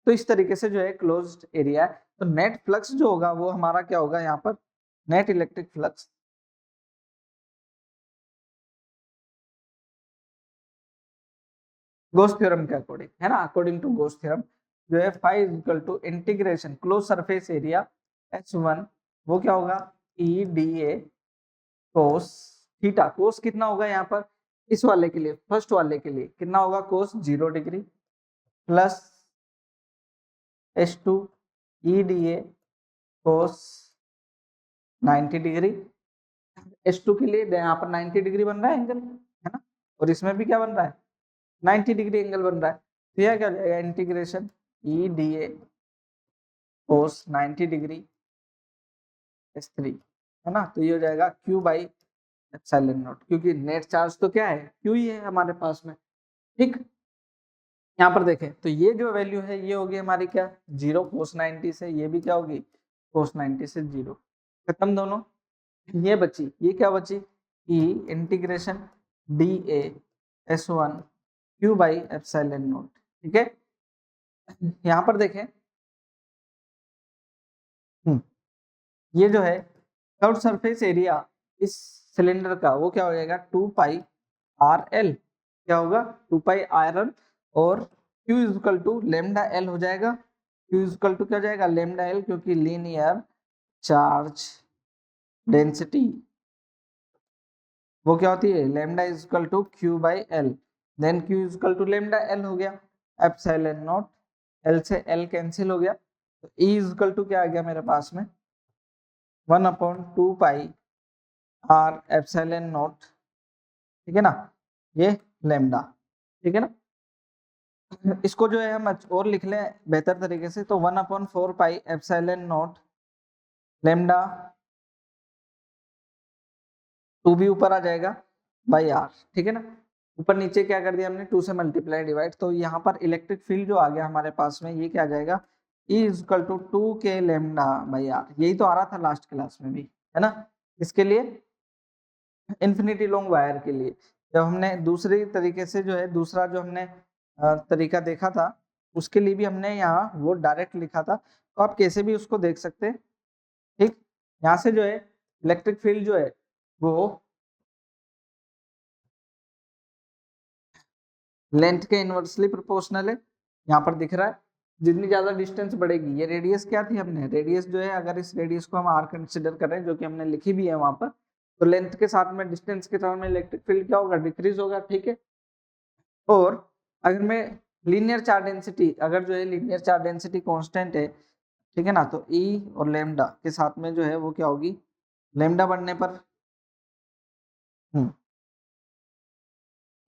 तो इस तरीके से जो है क्लोज्ड एरिया है। तो नेट फ्लक्स जो होगा वो हमारा क्या होगा यहाँ पर, net electric flux Gauss theorem के अकॉर्डिंग, है ना, अकॉर्डिंग टू गोस थ्योरम जो है phi is equal to integration close surface area H1, वो क्या होगा ई डी ए कोस थीटा। कोस कितना होगा यहाँ पर, इस वाले के लिए, फर्स्ट वाले के लिए कितना होगा, कोस 0 degree plus H2 E D A cos 90 degree. H2 के लिए यहाँ पर 90 डिग्री बन रहा है एंगल, है ना, और इसमें भी क्या बन रहा है 90 डिग्री एंगल बन रहा है। तो यह क्या हो जाएगा, integration E D A cos 90 degree S3, है ना। तो ये हो जाएगा Q बाई एप्सिलॉन नॉट, क्योंकि नेट चार्ज तो क्या है, Q ही है हमारे पास में, ठीक। यहाँ पर देखें तो ये जो वैल्यू है ये होगी हमारी क्या, 0 कोस 90 से, ये भी क्या होगी कोस 90 से 0, खत्म दोनों। ये बची, ये क्या बची, E integration D A S1 Q by epsilon not, ठीक है। यहाँ पर देखें ये जो है कर्व्ड सरफेस एरिया इस सिलेंडर का वो क्या हो जाएगा 2 पाई आर एल, क्या होगा 2 पाई आर एल, और Q is equal to lambda l हो जाएगा। Q इज इक्वल टू क्या हो जाएगा लेमडा एल, क्योंकि लीनियर चार्ज डेंसिटी वो क्या होती है, lambda is equal to Q by l, then Q is equal to lambda l हो गया, एप्सिलॉन नॉट, एल से एल कैंसिल हो गया, तो E इज इक्वल टू क्या आ गया मेरे पास में 1/2 पाई आर एप्सिलॉन नॉट, ठीक है ना, ये लेमडा, ठीक है ना। इसको जो है हम और लिख लें बेहतर तरीके से, तो 1/4 पाई एप्सिलॉन नॉट लेमडा, 2 भी ऊपर आ जाएगा बाई आर, ठीक है ना। ऊपर नीचे क्या कर दिया हमने, 2 से मल्टीप्लाई डिवाइड, तो यहाँ पर इलेक्ट्रिक फील्ड जो आ गया हमारे पास में ये क्या आ जाएगा, E is equal to 2k lambda by r, यही तो आ रहा था लास्ट क्लास में भी, है ना। इसके लिए इन्फिनिटी लॉन्ग वायर के लिए जब हमने दूसरी तरीके से जो है दूसरा जो हमने तरीका देखा था, उसके लिए भी हमने यहाँ वो डायरेक्ट लिखा था, तो आप कैसे भी उसको देख सकते हैं, ठीक। यहाँ से जो है इलेक्ट्रिक फील्ड जो है वो लेंथ के इनवर्सली प्रोपोर्शनल है, यहाँ पर दिख रहा है। जितनी ज्यादा डिस्टेंस बढ़ेगी, ये रेडियस क्या थी हमने, रेडियस जो है अगर इस रेडियस को हम आर कंसिडर करें, जो कि हमने लिखी भी है वहां पर, तो लेंथ के साथ में डिस्टेंस के साथ में इलेक्ट्रिक फील्ड क्या होगा, डिक्रीज होगा, ठीक है। और अगर मैं लीनियर चार्ज डेंसिटी, अगर जो है लीनियर चार्ज डेंसिटी कांस्टेंट है, ठीक है ना, तो E और लेमडा के साथ में जो है वो क्या होगी, लेमडा बढ़ने पर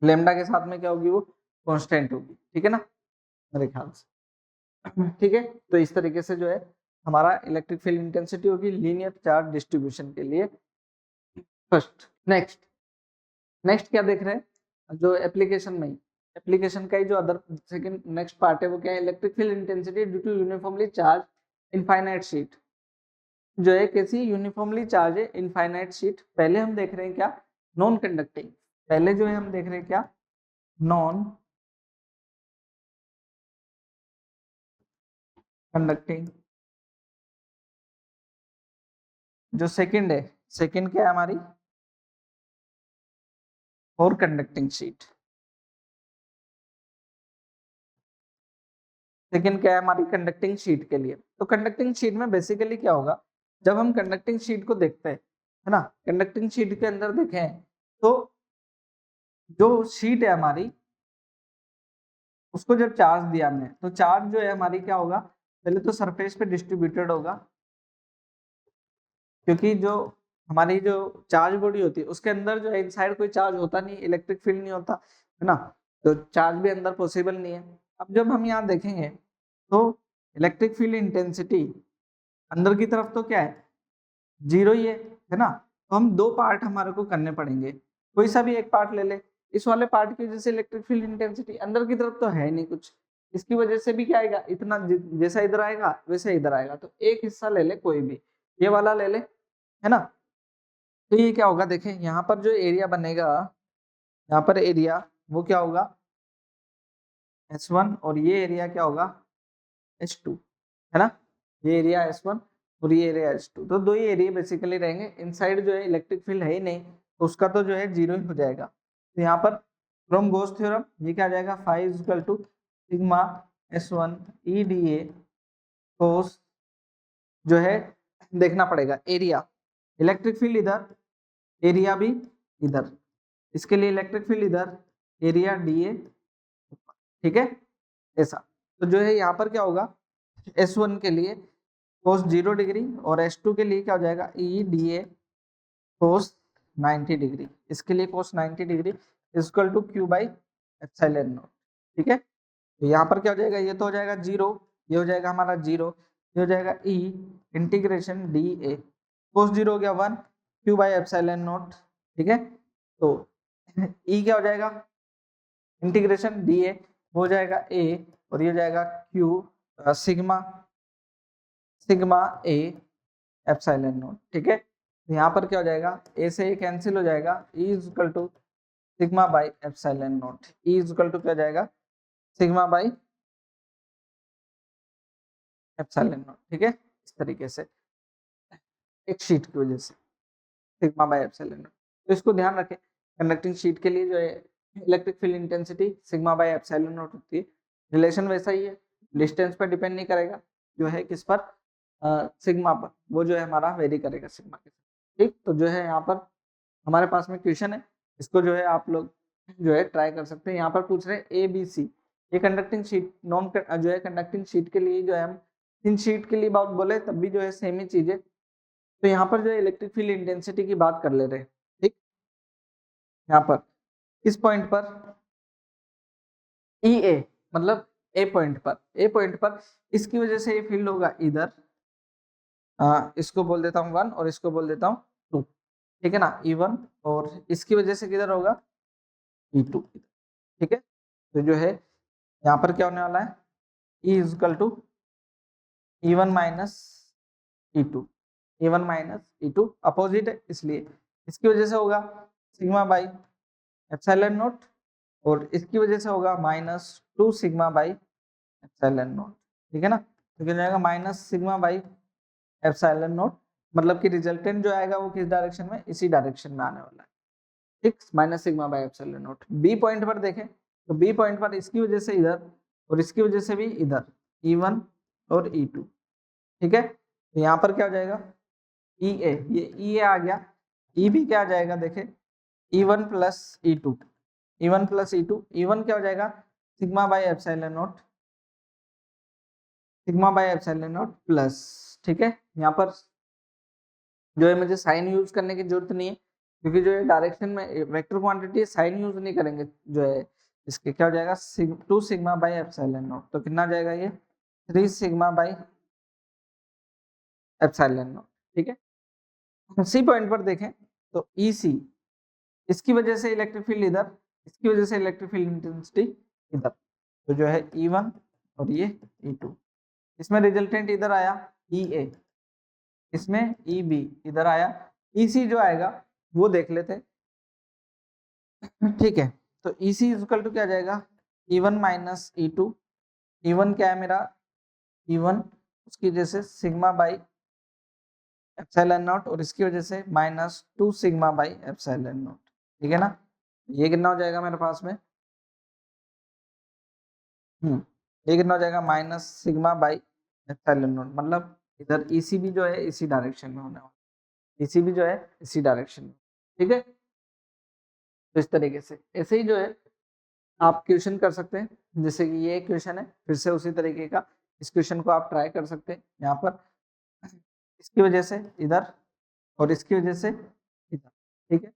लेमडा के साथ में क्या होगी, वो कांस्टेंट होगी, ठीक है ना, मेरे ख्याल से, ठीक है। तो इस तरीके से जो है हमारा इलेक्ट्रिक फील्ड इंटेंसिटी होगी लीनियर चार्ज डिस्ट्रीब्यूशन के लिए, फर्स्ट। नेक्स्ट क्या देख रहे हैं, जो एप्लीकेशन में एप्लीकेशन का ही जो अदर सेकंड नेक्स्ट पार्ट है वो क्या है, electric field intensity due to uniformly charge infinite sheet, जो है कैसी यूनिफॉर्मली चार्ज है इनफाइनाइट शीट। पहले हम देख रहे हैं क्या, नॉन कंडक्टिंग, पहले जो है हम देख रहे हैं क्या, नॉन कंडक्टिंग, जो सेकंड है, सेकंड क्या है हमारी, और कंडक्टिंग शीट, सेकंड क्या है हमारी कंडक्टिंग शीट के लिए। तो कंडक्टिंग शीट में बेसिकली क्या होगा, जब हम कंडक्टिंग शीट को देखते हैं, है ना, कंडक्टिंग शीट के अंदर देखें तो जो शीट है हमारी उसको जब चार्ज दिया हमने, तो चार्ज जो है हमारी क्या होगा, पहले तो सरफेस पे डिस्ट्रीब्यूटेड होगा, क्योंकि जो हमारी जो चार्ज बॉडी होती है उसके अंदर जो है इनसाइड कोई चार्ज होता नहीं, इलेक्ट्रिक फील्ड नहीं होता, है ना, तो चार्ज भी अंदर पॉसिबल नहीं है। अब जब हम यहाँ देखेंगे तो इलेक्ट्रिक फील्ड इंटेंसिटी अंदर की तरफ तो क्या है, 0 ही है ना। तो हम दो पार्ट हमारे को करने पड़ेंगे, कोई सा भी एक पार्ट ले ले, इस वाले पार्ट की वजह से इलेक्ट्रिक फील्ड इंटेंसिटी अंदर की तरफ तो है नहीं कुछ, इसकी वजह से भी क्या आएगा, इतना जैसा इधर आएगा वैसा इधर आएगा। तो एक हिस्सा ले ले कोई भी, ये वाला ले ले, है ना। तो ये क्या होगा, देखें यहाँ पर जो एरिया बनेगा, यहाँ पर एरिया वो क्या होगा S1, और ये एरिया क्या होगा S2, है ना। ये एरिया S1 और ये एरिया S2, तो दो ही एरिया बेसिकली रहेंगे। इनसाइड जो है इलेक्ट्रिक फील्ड है ही नहीं, तो उसका तो जो है 0 ही हो जाएगा। तो यहाँ पर फ्रॉम गोस थ्योरम ये क्या आ जाएगा, phi is equal to sigma S1 EDA cos, जो है देखना पड़ेगा एरिया, इलेक्ट्रिक फील्ड इधर, एरिया भी इधर, इसके लिए इलेक्ट्रिक फील्ड इधर, एरिया DA, ठीक है ऐसा। तो जो है यहाँ पर क्या होगा, S1 के लिए कोस 0 डिग्री और S2 के लिए क्या हो जाएगा EDA कोस 90 डिग्री, इसके लिए cos 90 degree equal to Q by epsilon not, ठीक है। तो यहाँ पर क्या हो जाएगा, ये तो हो जाएगा 0, ये हो जाएगा हमारा 0, ये हो जाएगा E इंटीग्रेशन DA, कोस 0 हो गया 1 Q बाई एप्सिलॉन नॉट, ठीक है। तो E क्या हो जाएगा, इंटीग्रेशन DA हो जाएगा A, और ये हो जाएगा Q sigma sigma A epsilon not, ठीक है। तो यहाँ पर क्या हो जाएगा, A से A कैंसिल हो जाएगा, E is equal to sigma by epsilon not, E is equal to क्या हो जाएगा सिग्मा बाई एप्सिलॉन नॉट, ठीक है। इस तरीके से एक शीट की वजह से सिग्मा बाई एप्सिलॉन नॉट। तो इसको ध्यान रखें, कंडक्टिंग शीट के लिए जो है electric field intensity sigma by epsilon not होती है। रिलेशन वैसा ही है, डिस्टेंस पर डिपेंड नहीं करेगा, जो है किस पर, सिग्मा पर, वो जो है हमारा वेरी करेगा सिग्मा के साथ, ठीक। तो जो है यहाँ पर हमारे पास में क्वेश्चन है, इसको जो है आप लोग जो है ट्राई कर सकते हैं। यहाँ पर पूछ रहे हैं ABC, ये कंडक्टिंग शीट नॉन जो है कंडक्टिंग शीट के लिए जो है हम इन शीट के लिए बात बोले तब भी जो है सेम ही चीज है। तो यहाँ पर जो है इलेक्ट्रिक फील्ड इंटेंसिटी की बात कर ले रहे हैं, ठीक। यहाँ पर इस पॉइंट पर EA मतलब ए पॉइंट पर इसकी वजह से ये फील्ड होगा इधर, इसको बोल देता हूँ 1 और इसको बोल देता हूँ 2, ठीक है ना, E1, और इसकी वजह से किधर होगा E2, ठीक है। तो जो है यहाँ पर क्या होने वाला है, E is equal to E1 minus E2, E1 minus E2 opposite है इसलिए, इसकी वजह से होगा सिग्मा बाई एप्सिलॉन नॉट, और इसकी वजह से होगा -2 सिग्मा बाई एप्सिलॉन नॉट, ठीक है ना। तो क्या जाएगा minus sigma by epsilon not, मतलब कि रिजल्टेंट जो आएगा वो किस डायरेक्शन में, इसी डायरेक्शन में आने वाला है, ठीक, minus sigma by epsilon not. B point पर देखें तो बी पॉइंट पर इसकी वजह से इधर और इसकी वजह से भी इधर E1 और E2, ठीक है। तो यहाँ पर क्या हो जाएगा EA, ये EA आ गया, EB क्या आ जाएगा देखें E1 plus E2, E1 plus E2, E1 क्या हो जाएगा sigma by epsilon not, sigma by epsilon not plus, ठीक है। यहाँ पर जो है मुझे साइन यूज करने की जरूरत नहीं है, क्योंकि जो है डायरेक्शन में वेक्टर क्वांटिटी साइन यूज नहीं करेंगे, जो है इसके क्या हो जाएगा 2 सिग्मा बाई एप्सिलॉन नॉट, तो कितना जाएगा ये 3 सिग्मा बाई एप्सिलॉन नॉट, ठीक है। सी पॉइंट पर देखें तो EC, इसकी वजह से इलेक्ट्रिक फील्ड इधर, इसकी वजह से इलेक्ट्रिक फील्ड इंटेंसिटी इधर, तो जो है E1 और ये E2, इसमें रिजल्टेंट इधर आया EA, इसमें EB इधर आया, EC जो आएगा वो देख लेते, ठीक है। तो EC इक्वल टू क्या आ जाएगा E1 माइनस E2, E1 क्या है मेरा E1, उसकी वजह से सिग्मा बाई एप्सिलॉन नॉट, और इसकी वजह से -2 सिग्मा बाई एप्सिलॉन नॉट, ठीक है ना। ये कितना हो जाएगा मेरे पास में, ये कितना हो जाएगा minus sigma by epsilon not, मतलब इधर EC भी जो है इसी डायरेक्शन में होने वाला, EC भी जो है इसी डायरेक्शन में, ठीक है। तो इस तरीके से ऐसे ही जो है आप क्वेश्चन कर सकते हैं, जैसे कि ये क्वेश्चन है, फिर से उसी तरीके का इस क्वेश्चन को आप ट्राई कर सकते हैं। यहाँ पर इसकी वजह से इधर और इसकी वजह से इधर, ठीक है,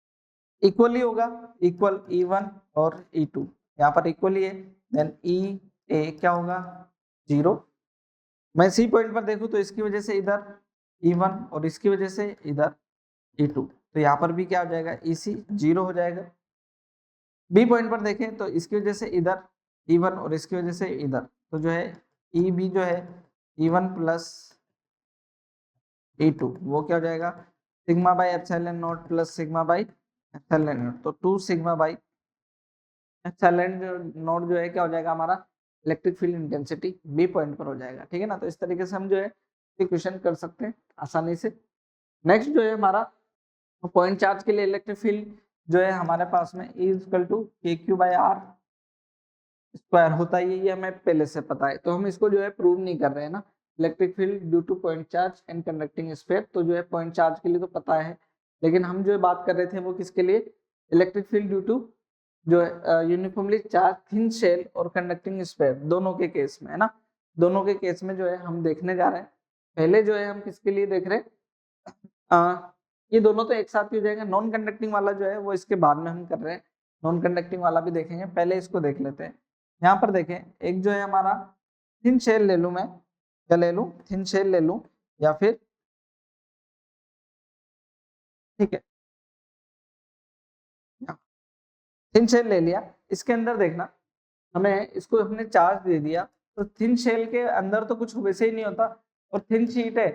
इक्वली होगा, इक्वल E1 और E2 यहाँ पर इक्वली है, देन EA क्या होगा 0। मैं सी पॉइंट पर देखूं तो इसकी वजह से इधर E1 और इसकी वजह से इधर E2, तो यहाँ पर भी क्या हो जाएगा EC 0 हो जाएगा। बी पॉइंट पर देखें तो इसकी वजह से इधर E1 और इसकी वजह से इधर, तो जो है ई बी जो है E1 प्लस E2 वो क्या हो जाएगा sigma by epsilon not plus sigma by epsilon not. तो 2 सिग्मा बाई एप्सिलॉन नॉट जो है क्या हो जाएगा हमारा electric field intensity B point पर हो जाएगा। ठीक है ना, तो इस तरीके से हम जो है क्वेश्चन कर सकते हैं आसानी से। नेक्स्ट जो है हमारा पॉइंट चार्ज के लिए इलेक्ट्रिक फील्ड जो है हमारे पास में E equal to k q by r square होता है, ये हमें पहले से पता है, तो हम इसको जो है प्रूव नहीं कर रहे हैं ना। Electric field due two point charge and conducting sphere, तो जो है पॉइंट चार्ज के लिए तो पता है, लेकिन हम जो है बात कर रहे थे वो किसके लिए, इलेक्ट्रिक फील्ड ड्यू टू जो है यूनिफॉर्मली चार्ज थिन शेल और कंडक्टिंग स्फीयर दोनों के केस में, है ना। दोनों के केस में जो है हम देखने जा रहे हैं। पहले जो है हम किसके लिए देख रहे हैं, ये दोनों तो एक साथ ही हो जाएगा। नॉन कंडक्टिंग वाला जो है वो इसके बाद में हम कर रहे हैं, नॉन कंडक्टिंग वाला भी देखेंगे, पहले इसको देख लेते हैं। यहाँ पर देखें, एक जो है हमारा थिन शेल ले लूं मैं, क्या ले लूं, थिन शेल ले लूं या फिर, ठीक है थिन शेल ले लिया। इसके अंदर देखना, हमें इसको हमने चार्ज दे दिया, तो थिन शेल के अंदर तो कुछ वैसे ही नहीं होता, और थिन शीट है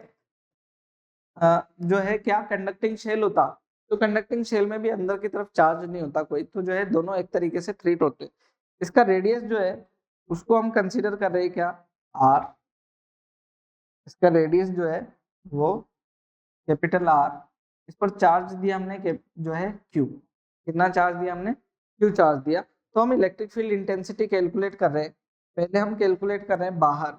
जो है क्या कंडक्टिंग शेल होता, तो कंडक्टिंग शेल में भी अंदर की तरफ चार्ज नहीं होता कोई, तो जो है दोनों एक तरीके से ट्रीट होते हैं। इसका रेडियस जो है उसको हम कंसीडर कर रहे हैं क्या, आर। इसका रेडियस जो है वो कैपिटल आर, इस पर चार्ज दिया हमने जो है क्यू, कितना चार्ज दिया हमने, क्यू चार्ज दिया। तो हम इलेक्ट्रिक फील्ड इंटेंसिटी कैलकुलेट कर रहे हैं। पहले हम कैलकुलेट कर रहे हैं बाहर,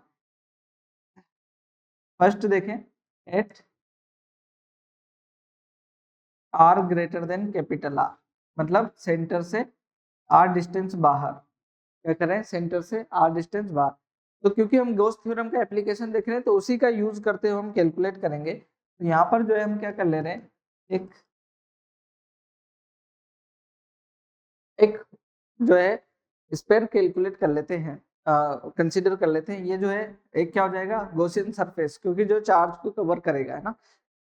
फर्स्ट देखें at r greater than capital r, मतलब सेंटर से आर डिस्टेंस बाहर, क्या करें सेंटर से आर डिस्टेंस बाहर। तो क्योंकि हम गॉस थ्योरम का एप्लीकेशन देख रहे हैं, तो उसी का यूज करते हुए हम कैलकुलेट करेंगे। तो यहाँ पर जो है हम क्या कर ले रहे हैं, एक एक जो है स्पेयर कैलकुलेट कर लेते हैं, कंसीडर कर लेते हैं। ये जो है एक क्या हो जाएगा, गॉसियन सरफेस, क्योंकि जो चार्ज को कवर करेगा, है ना,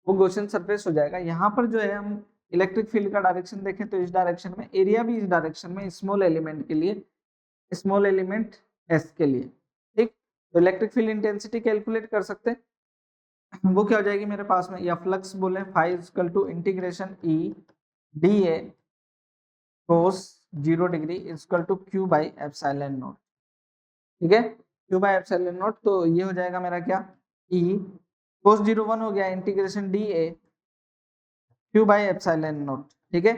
वो गॉसियन सरफेस हो जाएगा। यहाँ पर जो है हम इलेक्ट्रिक फील्ड का डायरेक्शन देखें तो इस डायरेक्शन में, एरिया भी इस डायरेक्शन में, स्मॉल एलिमेंट के लिए, स्मॉल एलिमेंट एस के लिए, ठीक। तो इलेक्ट्रिक फील्ड इंटेंसिटी कैलकुलेट कर सकते हैं, वो क्या हो जाएगी मेरे पास में, या फ्लक्स बोले phi equal to integration E D A cos 0 degree equal to Q by epsilon not, ठीक है, क्यू बाई एप्सिलॉन नॉट। तो ये हो जाएगा मेरा क्या, ई कोस 0 1 हो गया integration D A Q by epsilon not, ठीक है।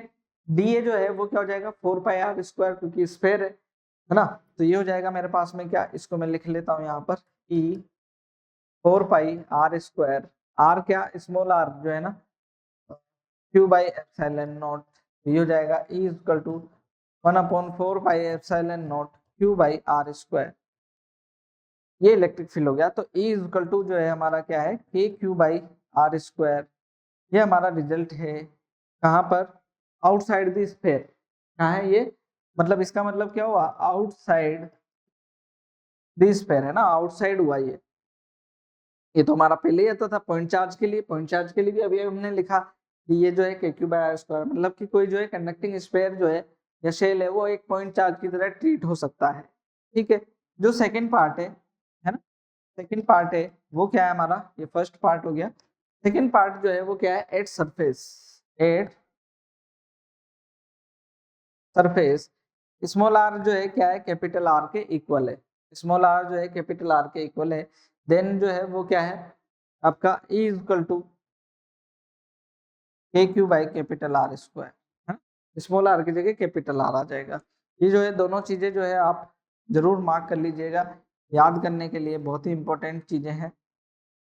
डी ए जो है वो क्या हो जाएगा 4 पाई आर स्क्वायर, क्योंकि स्फीयर है ना। तो ये हो जाएगा मेरे पास में क्या, इसको मैं लिख लेता हूँ यहाँ पर, ई 4 पाई आर स्क्वायर, आर क्या स्मॉल आर जो है ना, क्यू बाई एप्सिलॉन नॉट। ये हो जाएगा E equal to 1/4 pi epsilon not q by r square. ये इलेक्ट्रिक फील्ड हो गया। तो ई इक्वल टू जो है हमारा क्या है, के क्यू बाई आर स्क्वायर। ये हमारा रिजल्ट है कहाँ पर, आउटसाइड द स्फीयर। कहाँ है ये, मतलब इसका मतलब क्या हुआ, आउटसाइड द स्फीयर, है ना, आउटसाइड हुआ ये तो हमारा पहले ही आता था पॉइंट चार्ज के लिए। पॉइंट चार्ज के लिए भी अभी हमने लिखा कि ये जो है के क्यू बाई आर स्क्वायर, मतलब कि कोई जो है कंडक्टिंग स्फीयर जो है या शेल है, वो एक पॉइंट चार्ज की तरह ट्रीट हो सकता है, ठीक है। जो सेकंड पार्ट है ना, सेकंड पार्ट है वो क्या है हमारा, ये फर्स्ट पार्ट हो गया। सेकंड पार्ट जो है वो क्या है, at surface, at surface small r जो है क्या है, कैपिटल आर के इक्वल है, स्मॉल आर जो है कैपिटल आर के इक्वल है। देन जो है वो क्या है आपका, E equal to k q by capital r square, है, स्मॉल आर की जगह कैपिटल आर आ जाएगा। ये जो है दोनों चीजें जो है आप जरूर मार्क कर लीजिएगा, याद करने के लिए बहुत ही इंपॉर्टेंट चीजें हैं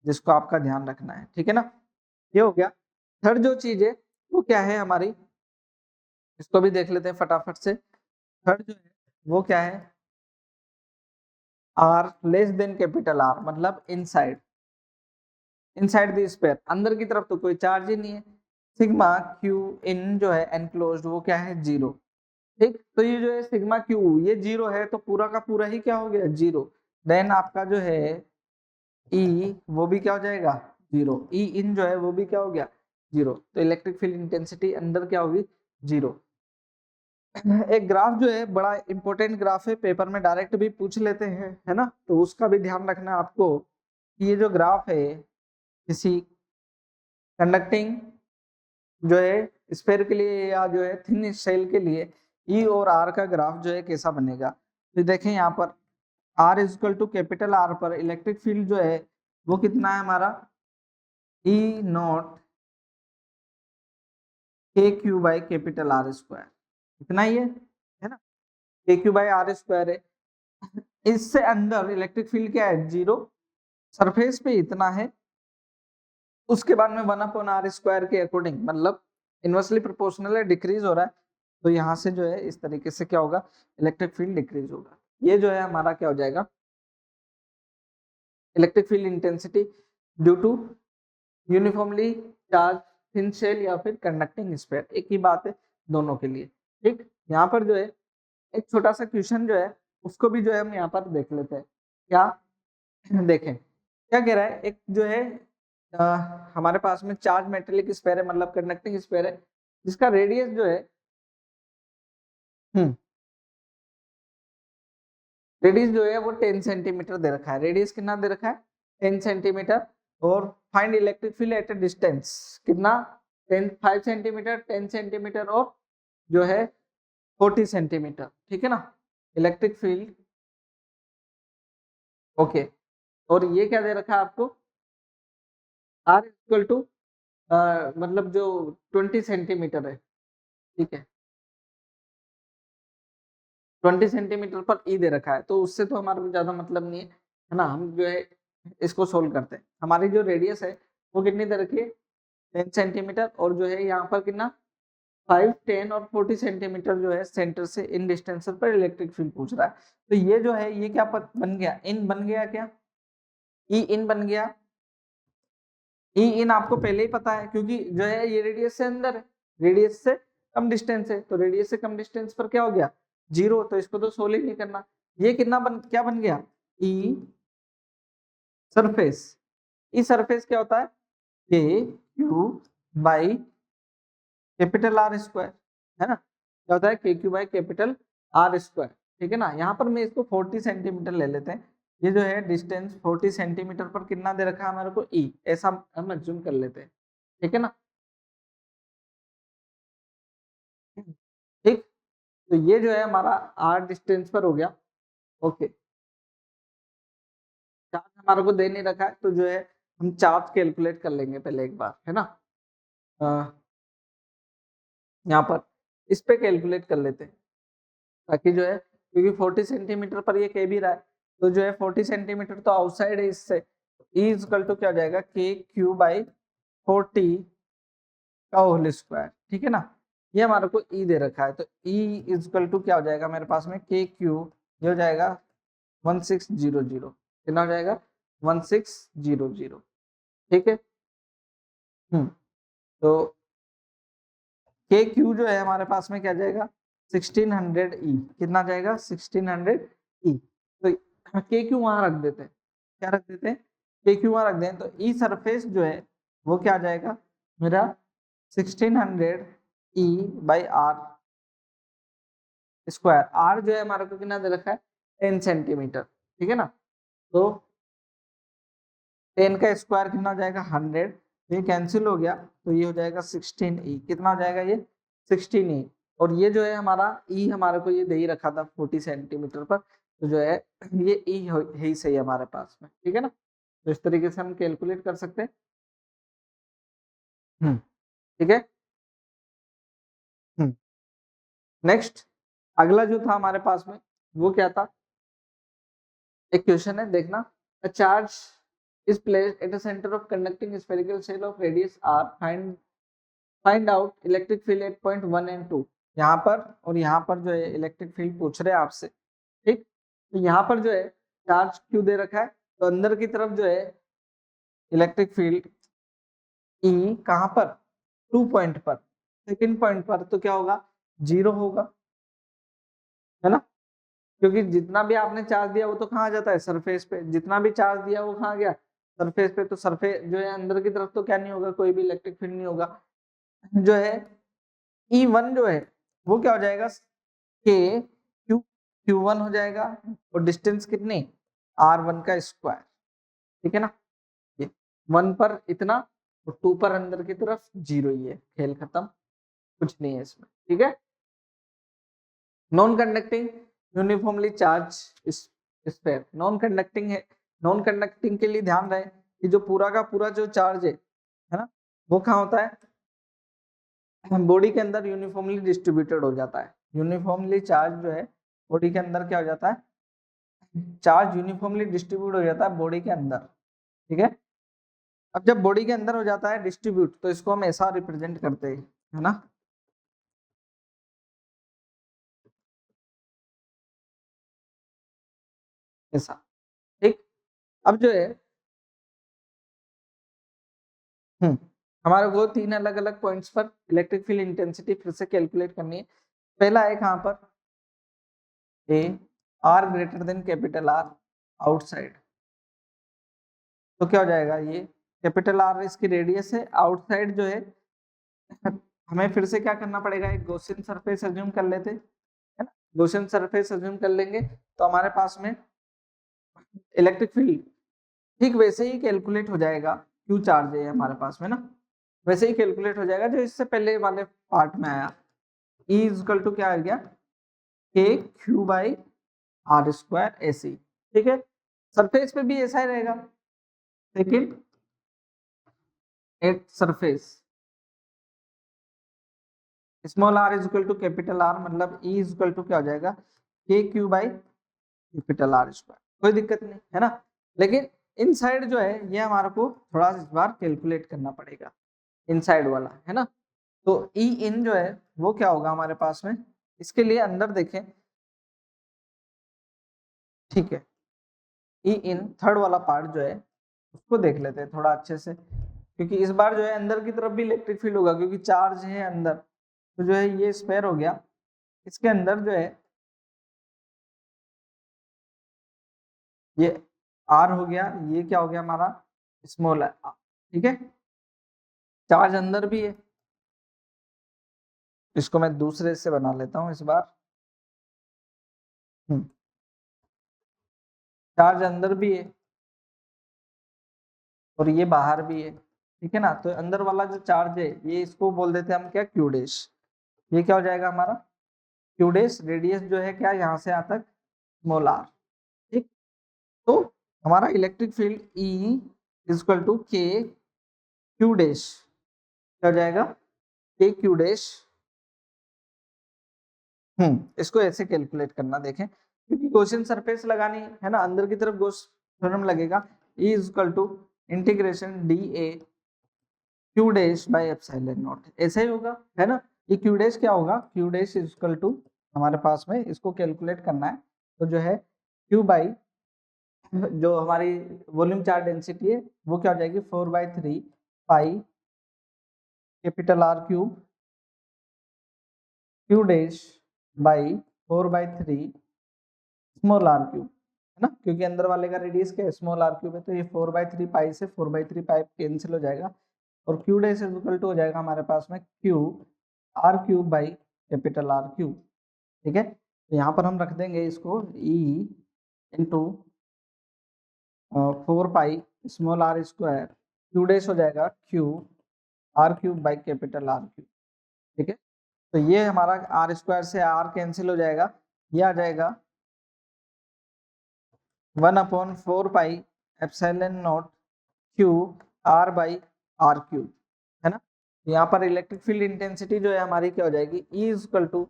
जिसको आपका ध्यान रखना है, ठीक है ना। ये हो गया। थर्ड जो चीज है वो क्या है हमारी, इसको भी देख लेते हैं फटाफट से। थर्ड जो है वो क्या है, r less than capital r, मतलब इनसाइड, इनसाइड द स्फीयर, अंदर की तरफ तो कोई चार्ज ही नहीं है। सिग्मा क्यू इन जो है एनक्लोज्ड वो क्या है, जीरो, ठीक। तो ये जो है सिग्मा क्यू ये जीरो है, तो पूरा का पूरा ही क्या हो गया, जीरो। देन आपका जो है ई वो भी क्या हो जाएगा, जीरो। ई इन जो है वो भी क्या हो गया, जीरो। तो इलेक्ट्रिक फील्ड इंटेंसिटी अंदर क्या होगी, जीरो। एक ग्राफ जो है बड़ा इंपॉर्टेंट ग्राफ है, पेपर में डायरेक्ट भी पूछ लेते हैं, है ना, तो उसका भी ध्यान रखना है आपको कि ये जो ग्राफ है किसी कंडक्टिंग जो है स्फेयर के लिए या जो है थिन शेल के लिए ई और आर का ग्राफ जो है कैसा बनेगा। तो देखें यहाँ पर r is equal to capital r पर इलेक्ट्रिक फील्ड जो है वो कितना है हमारा E not k q by capital r square, इतना ही है ना, के क्यू बाई आर स्क्वायर है। इससे अंदर इलेक्ट्रिक फील्ड क्या है, जीरो, सरफेस पे इतना है, उसके बाद में 1/r स्क्वायर के अकॉर्डिंग मतलब इनवर्सली प्रोपोर्शनल है, डिक्रीज हो रहा है, तो यहाँ से जो है इस तरीके से क्या होगा, इलेक्ट्रिक फील्ड डिक्रीज होगा। ये जो है हमारा क्या हो जाएगा, electric field intensity due to uniformly charge thin shell या फिर कंडक्टिंग स्फीयर, एक ही बात है दोनों के लिए। ठीक, यहाँ पर जो है एक छोटा सा क्वेश्चन जो है उसको भी जो है हम यहाँ पर देख लेते हैं। क्या देखें, क्या कह रहा है, एक जो है हमारे पास में चार्ज मेटेलिक स्फीयर है, मतलब कंडक्टिंग स्फीयर है, जिसका रेडियस जो है रेडियस जो है वो 10 सेंटीमीटर दे रखा है। रेडियस कितना दे रखा है, 10 सेंटीमीटर। और find electric field at a distance कितना, 5 सेंटीमीटर, 10 सेंटीमीटर और जो है 40 सेंटीमीटर। ठीक है ना, इलेक्ट्रिक फील्ड ओके। और ये क्या दे रखा है आपको, आर इक्वल टू मतलब जो 20 सेंटीमीटर है, ठीक है, 20 सेंटीमीटर पर ई दे रखा है, तो उससे तो हमारे को ज्यादा मतलब नहीं है ना। हम जो है इसको सोल्व करते हैं। हमारी जो रेडियस है वो कितनी दे रखी है, 10 सेंटीमीटर, और जो है यहाँ पर कितना 5, 10 और 40 सेंटीमीटर जो है सेंटर से इन डिस्टेंस पर इलेक्ट्रिक फील्ड पूछ रहा है। तो ये जो है ये क्या बन गया, इन बन गया, क्या ई इन बन गया। ई इन आपको पहले ही पता है क्योंकि जो है ये रेडियस से अंदर है, रेडियस से कम डिस्टेंस है, तो रेडियस से कम डिस्टेंस पर क्या हो गया, जीरो, तो इसको तो सोल्व ही नहीं करना। ये कितना क्या बन गया, ई सरफेस। ई सरफेस क्या होता है, के q by capital r square, है ना, क्या होता है, के q by capital r square. ठीक है ना, यहाँ पर मैं इसको 40 सेंटीमीटर ले लेते हैं। ये जो है डिस्टेंस 40 सेंटीमीटर पर कितना दे रखा है हमारे को, ई, ऐसा हम अज्यूम कर लेते हैं। ठीक है ना, ठीक, तो ये जो है हमारा आर डिस्टेंस पर हो गया। ओके, चार्ज हमारे को दे नहीं रखा है, तो जो है हम चार्ज कैलकुलेट कर लेंगे पहले एक बार, है ना। यहाँ पर इस पे कैलकुलेट कर लेते हैं ताकि जो है, क्योंकि 40 सेंटीमीटर पर ये कह भी रहा है, तो जो है 40 सेंटीमीटर तो आउटसाइड है इससे, ई इक्वल टू क्या हो जाएगा, के क्यू बाई 40 का होल स्क्वायर। ठीक है ना, ये हमारे को ई दे रखा है, तो ई इक्वल टू क्या हो जाएगा मेरे पास में, के क्यू, ये हो जाएगा 1600, कितना हो जाएगा 1600। ठीक है, तो के क्यू जो है हमारे पास में क्या जाएगा 1600 ई, कितना जाएगा 1600 ई। तो के क्यू वहां रख देते हैं, क्या रख देते हैं, के क्यू वहां रख दें, तो ई सरफेस जो है वो क्या जाएगा मेरा 1600 ई बाई आर स्क्वायर। आर जो है हमारे को कितना दे रखा है 10 सेंटीमीटर। ठीक है ना, तो 10 का स्क्वायर कितना हो जाएगा 100, ये कैंसिल हो गया, तो ये हो जाएगा 16 ई, कितना हो जाएगा ये 16 ई। और ये जो है हमारा ई हमारे को ये दे ही रखा था 40 सेंटीमीटर पर, तो जो है ये ई है ही सही हमारे पास में। ठीक है ना, तो इस तरीके से हम कैलकुलेट कर सकते हैं। ठीक है, नेक्स्ट अगला जो था हमारे पास में वो क्या था, एक क्वेश्चन है देखना, a charge is placed at the centre of conducting spherical shell of radius r, find out electric field at point 1 and 2। यहाँ पर और यहाँ पर जो है इलेक्ट्रिक फील्ड पूछ रहे हैं आपसे। ठीक, तो यहाँ पर जो है चार्ज क्यों दे रखा है, तो अंदर की तरफ जो है इलेक्ट्रिक फील्ड ई कहाँ पर, 2 पॉइंट पर, सेकंड पॉइंट पर तो क्या होगा, जीरो होगा, है ना, क्योंकि जितना भी आपने चार्ज दिया वो तो कहाँ जाता है, सरफेस पे, जितना भी चार्ज दिया वो कहाँ गया, सरफेस पे, तो सरफेस जो है अंदर की तरफ तो क्या नहीं होगा, कोई भी इलेक्ट्रिक फील्ड नहीं होगा। जो है E1 जो है वो क्या हो जाएगा के Q1 हो जाएगा और डिस्टेंस कितनी R1 का स्क्वायर, ठीक है ना। ये 1 पर इतना और 2 पर अंदर की तरफ 0 ही है, खेल खत्म, कुछ नहीं है इसमें, ठीक है। Non conducting uniformly charge sphere, non conducting है। नॉन कंडक्टिंग के लिए ध्यान रहे कि जो पूरा का पूरा जो चार्ज है ना, वो कहाँ होता है, बॉडी के अंदर यूनिफॉर्मली डिस्ट्रीब्यूटेड हो जाता है। यूनिफॉर्मली चार्ज जो है बॉडी के अंदर क्या हो जाता है, चार्ज यूनिफॉर्मली डिस्ट्रीब्यूट हो जाता है बॉडी के अंदर, ठीक है। अब जब बॉडी के अंदर हो जाता है डिस्ट्रीब्यूट, तो इसको हम ऐसा रिप्रेजेंट करते हैं, है ना। ऐसा, ठीक। अब जो है हमारे को 3 अलग अलग पॉइंट्स पर इलेक्ट्रिक फील्ड इंटेंसिटी फिर से कैलकुलेट करनी है। पहला है कहाँ पर, A R greater than capital are outside, तो क्या हो जाएगा, ये कैपिटल आर इसकी रेडियस है, आउटसाइड जो है हमें फिर से क्या करना पड़ेगा, एक गॉसियन सरफेस अज्यूम कर लेते, है ना। गॉसियन सरफेस अज्यूम कर लेंगे तो हमारे पास में इलेक्ट्रिक फील्ड ठीक वैसे ही कैलकुलेट हो जाएगा, क्यू चार्ज है हमारे पास में ना, वैसे ही कैलकुलेट हो जाएगा जो इससे पहले वाले पार्ट में आया। E इक्वल टू क्या आ गया, के क्यू बाई आर स्क्वायर ऐसे, ठीक है। सरफेस पे भी ऐसा ही रहेगा, second at surface small r is equal to capital r, मतलब E इज इक्वल टू क्या हो जाएगा, k q by capital r square, कोई दिक्कत नहीं है ना। लेकिन इनसाइड जो है ये हमारे को थोड़ा इस बार कैलकुलेट करना पड़ेगा, इनसाइड वाला, है ना। तो ई इन जो है वो क्या होगा हमारे पास में, इसके लिए अंदर देखें, ठीक है। ई इन थर्ड वाला पार्ट जो है उसको देख लेते हैं थोड़ा अच्छे से, क्योंकि इस बार जो है अंदर की तरफ भी इलेक्ट्रिक फील्ड होगा, क्योंकि चार्ज है अंदर, तो जो है ये स्पेयर हो गया, इसके अंदर जो है ये आर हो गया, ये क्या हो गया हमारा स्मॉल आर, ठीक है। चार्ज अंदर भी है, इसको मैं दूसरे से बना लेता हूँ इस बार, चार्ज अंदर भी है और ये बाहर भी है, ठीक है ना। तो अंदर वाला जो चार्ज है ये इसको बोल देते हैं हम क्या, क्यू डैश, ये क्या हो जाएगा हमारा क्यू डैश, रेडियस जो है क्या यहाँ से यहाँ तक स्मॉल आर, ठीक। तो हमारा electric field E equal to k q dash क्या हो जाएगा, के क्यू डैश, इसको ऐसे कैलकुलेट करना, देखें क्योंकि गॉसियन सरफेस लगानी है ना, अंदर की तरफ गॉस थ्योरम लगेगा, E equal to integration D A q dash by epsilon not, ऐसा ही होगा, है ना। ये क्यू डैश क्या होगा, क्यू डैश इक्वल टू हमारे पास में इसको कैलकुलेट करना है, तो जो है क्यू बाई जो हमारी वॉल्यूम चार्ज डेंसिटी है वो क्या हो जाएगी, 4/3 pi capital r cube q dash by 4/3 small r cube, है ना, क्योंकि अंदर वाले का रेडियस क्या है, स्मॉल आर क्यूब है, तो ये 4/3 पाई से 4/3 पाई कैंसिल हो जाएगा, और q dash is equal to हो जाएगा हमारे पास में q r cube by capital r cube, ठीक है। तो यहाँ पर हम रख देंगे इसको E into 4 pi small r square, q dash हो जाएगा q r cube by capital r cube, ठीक है। तो ये हमारा आर स्क्वायर से आर कैंसिल हो जाएगा, ये आ जाएगा 1/4 pi epsilon not q r by r cube, है ना। यहाँ पर इलेक्ट्रिक फील्ड इंटेंसिटी जो है हमारी क्या हो जाएगी, E equal to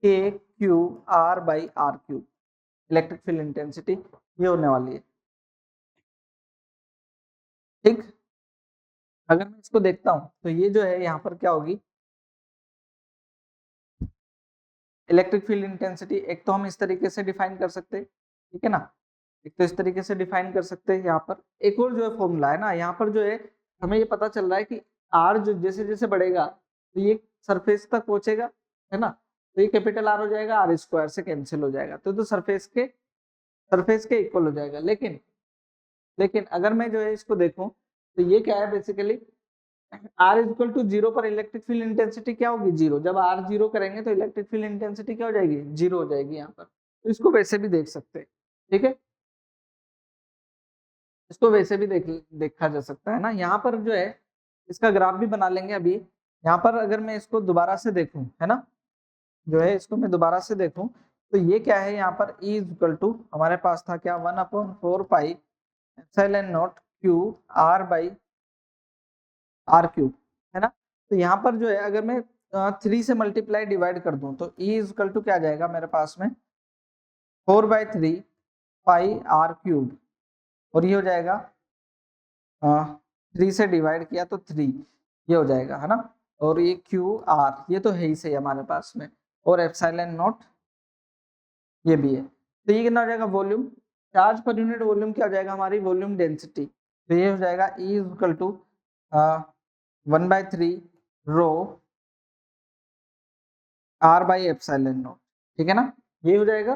k q r by r cube, electric field intensity ये होने वाली है, ठीक। अगर मैं इसको देखता हूँ तो ये जो है यहाँ पर क्या होगी, इलेक्ट्रिक फील्ड इंटेंसिटी एक तो हम इस तरीके से डिफाइन कर सकते हैं, ठीक है ना, एक तो इस तरीके से डिफाइन कर सकते हैं। यहाँ पर एक और जो है फॉर्मूला है ना, यहाँ पर जो है हमें ये पता चल रहा है कि आर जो जैसे जैसे बढ़ेगा तो ये सरफेस तक पहुंचेगा, है ना, तो ये कैपिटल आर हो जाएगा, आर स्क्वायर से कैंसिल हो जाएगा, तो सरफेस के इक्वल हो जाएगा। लेकिन लेकिन अगर मैं जो है इसको देखूं तो ये क्या है basically, R is equal to 0 पर इलेक्ट्रिक फील्ड इंटेंसिटी क्या होगी, 0। जब R 0 करेंगे तो इलेक्ट्रिक फील्ड इंटेंसिटी क्या हो जाएगी, 0 हो जाएगी यहाँ पर। तो इसको वैसे भी देख सकते हैं, ठीक है, इसको वैसे भी देखा जा सकता है ना। यहाँ पर जो है इसका ग्राफ भी बना लेंगे अभी। यहाँ पर अगर मैं इसको दोबारा से देखूं, है ना, जो है इसको मैं दोबारा से देखूं तो ये क्या है, यहाँ पर E इज इक्वल टू हमारे पास था क्या, 1/4 pi epsilon not Q R by R cube, है ना। तो यहाँ पर जो है अगर मैं 3 से मल्टीप्लाई डिवाइड कर दूं तो E इज इक्वल टू क्या आ जाएगा मेरे पास में, 4/3 पाई R क्यूब, और ये हो जाएगा 3 से डिवाइड किया तो 3, ये हो जाएगा, है ना। और ये क्यू आर ये तो है ही सही हमारे पास में, और एप्सिलॉन नॉट ये भी है। तो ये कितना हो जाएगा, volume charge per unit volume क्या हो जाएगा हमारी, वॉल्यूम डेंसिटी। तो ये हो जाएगा E is equal to 1/3 rho R by epsilon not, ठीक है ना। ये हो जाएगा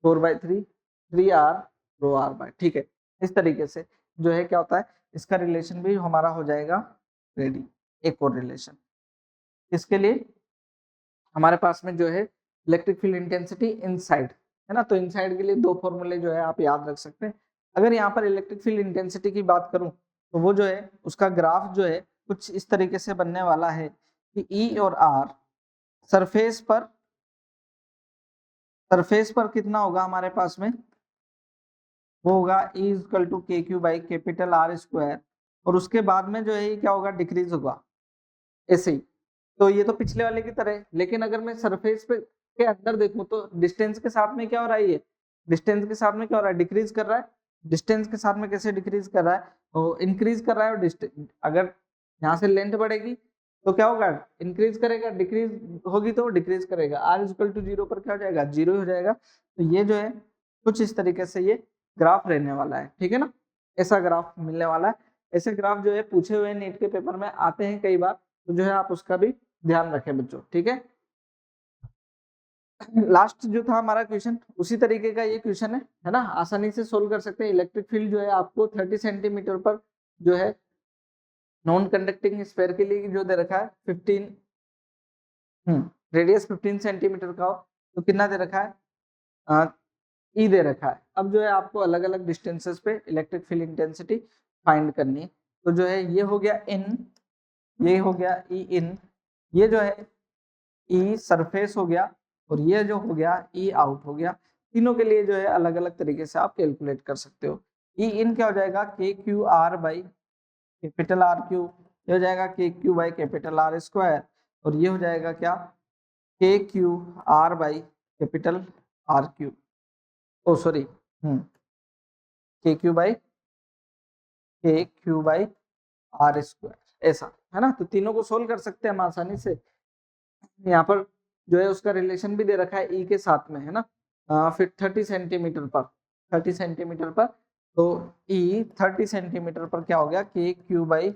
4/3 3R रो R बाई, ठीक है। इस तरीके से जो है क्या होता है, इसका रिलेशन भी हमारा हो जाएगा रेडी। एक और रिलेशन इसके लिए हमारे पास में जो है इलेक्ट्रिक फील्ड इंटेंसिटी इनसाइड, है ना। तो इनसाइड के लिए दो फॉर्मूले जो है आप याद रख सकते हैं। अगर यहाँ पर इलेक्ट्रिक फील्ड इंटेंसिटी की बात करूं तो वो जो है उसका ग्राफ जो है कुछ इस तरीके से बनने वाला है कि E और R सरफेस पर कितना होगा हमारे पास में, वो होगा E equal to k q by capital R square, और उसके बाद में जो है ये क्या होगा, डिक्रीज होगा ऐसे ही। तो ये तो पिछले वाले की तरह है, लेकिन अगर मैं सरफेस पे के अंदर देखूं तो डिस्टेंस के साथ में क्या हो रहा है, ये डिस्टेंस के साथ में क्या हो रहा है, डिक्रीज कर रहा है। डिस्टेंस के साथ में कैसे डिक्रीज कर रहा है, तो इंक्रीज कर रहा है। और अगर यहाँ से लेंथ बढ़ेगी तो क्या होगा, इंक्रीज करेगा, डिक्रीज होगी तो डिक्रीज करेगा। R इक्वल टू 0 पर क्या हो जाएगा, 0 हो जाएगा। तो ये जो है कुछ इस तरीके से ये ग्राफ रहने वाला है, ठीक है ना। ऐसा ग्राफ मिलने वाला है। ऐसे ग्राफ जो है पूछे हुए नीट के पेपर में आते हैं कई बार, तो जो है आप उसका भी ध्यान रखें बच्चों, ठीक है। लास्ट जो था हमारा क्वेश्चन उसी तरीके का ये क्वेश्चन है ना, आसानी से सोल्व कर सकते हैं। इलेक्ट्रिक फील्ड जो है आपको 30 सेंटीमीटर पर जो है नॉन कंडक्टिंग स्फीयर के लिए जो दे रखा है 15 रेडियस 15 सेंटीमीटर का हो, तो कितना दे रखा है, ई दे रखा है। अब जो है आपको अलग अलग डिस्टेंसेस पे इलेक्ट्रिक फील्ड इंटेंसिटी फाइंड करनी है। तो जो है ये हो गया इन, ये हो गया ई इन, ये जो है ई सरफेस हो गया, और ये जो हो गया ई आउट हो गया। तीनों के लिए जो है अलग अलग तरीके से आप कैलकुलेट कर सकते हो। ई इन क्या हो जाएगा, k q r by capital r q, ये हो जाएगा k q by capital r square, और ये हो जाएगा क्या, k q r by capital r q, oh sorry k q by r square, ऐसा है ना। तो तीनों को सोल्व कर सकते हैं हम आसानी से। यहाँ पर जो है उसका रिलेशन भी दे रखा है ई के साथ में, है ना। फिर 30 सेंटीमीटर पर 30 सेंटीमीटर पर, तो ई 30 सेंटीमीटर पर क्या हो गया, के क्यू बाई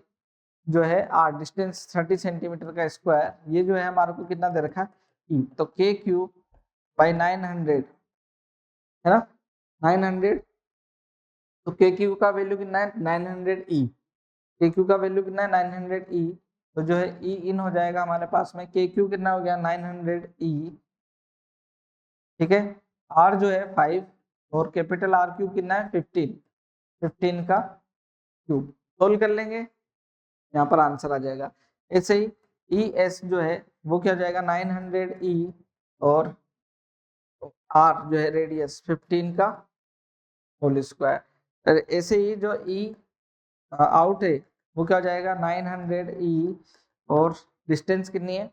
जो है आर डिस्टेंस 30 सेंटीमीटर का स्क्वायर, ये जो है हमारे को कितना दे रखा है ई, तो के क्यू बाई 900, है ना, 900। तो के क्यू का वैल्यू कितना है 900 ई, के क्यू का वैल्यू कितना है 900 ई। तो जो है ई इन हो जाएगा हमारे पास में, के क्यू कितना हो गया 900 ई, ठीक है। आर जो है 5, और कैपिटल आर क्यूब कितना है 15 का क्यूब। सोल्व कर लेंगे, यहाँ पर आंसर आ जाएगा। ऐसे ही ई एस जो है वो क्या हो जाएगा 900 ई, और आर जो है रेडियस 15 का होल स्क्वायर। ऐसे ही जो ई आउट है वो क्या हो जाएगा 900 ई, और डिस्टेंस कितनी है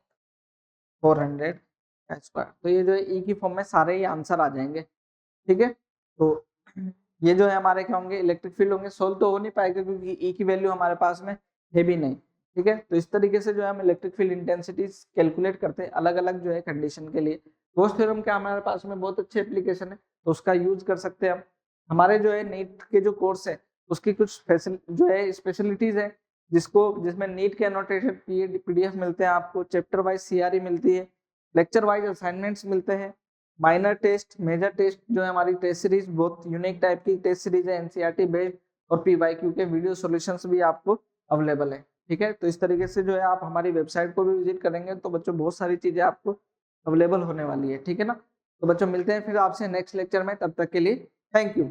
400 का स्क्वायर। तो ये जो है ई की फॉर्म में सारे ही आंसर आ जाएंगे, ठीक है। तो ये जो है हमारे क्या होंगे, इलेक्ट्रिक फील्ड होंगे। सोल्व तो हो नहीं पाएगा क्योंकि ई की वैल्यू हमारे पास में है भी नहीं, ठीक है। तो इस तरीके से जो है हम इलेक्ट्रिक फील्ड इंटेंसिटी कैलकुलेट करते हैं अलग अलग जो है कंडीशन के लिए। गॉस थ्योरम का हमारे पास में बहुत अच्छे एप्लीकेशन है, तो उसका यूज कर सकते हैं हम। हमारे जो है नीट के जो कोर्स है उसकी कुछ जो है स्पेशलिटीज है, जिसमें नीट के एनोटेशन पीडीएफ मिलते हैं आपको, चैप्टर वाइज सीआरई मिलती है, लेक्चर वाइज असाइनमेंट्स मिलते हैं, माइनर टेस्ट मेजर टेस्ट जो है हमारी टेस्ट सीरीज बहुत यूनिक टाइप की टेस्ट सीरीज है, एनसीईआरटी बेस्ड, और पीवाईक्यू के वीडियो सॉल्यूशंस भी आपको अवेलेबल है। ठीक है, तो इस तरीके से जो है आप हमारी वेबसाइट को भी विजिट करेंगे तो बच्चों बहुत सारी चीजें आपको अवेलेबल होने वाली है। ठीक है ना, तो बच्चों मिलते हैं फिर आपसे नेक्स्ट लेक्चर में, तब तक के लिए थैंक यू।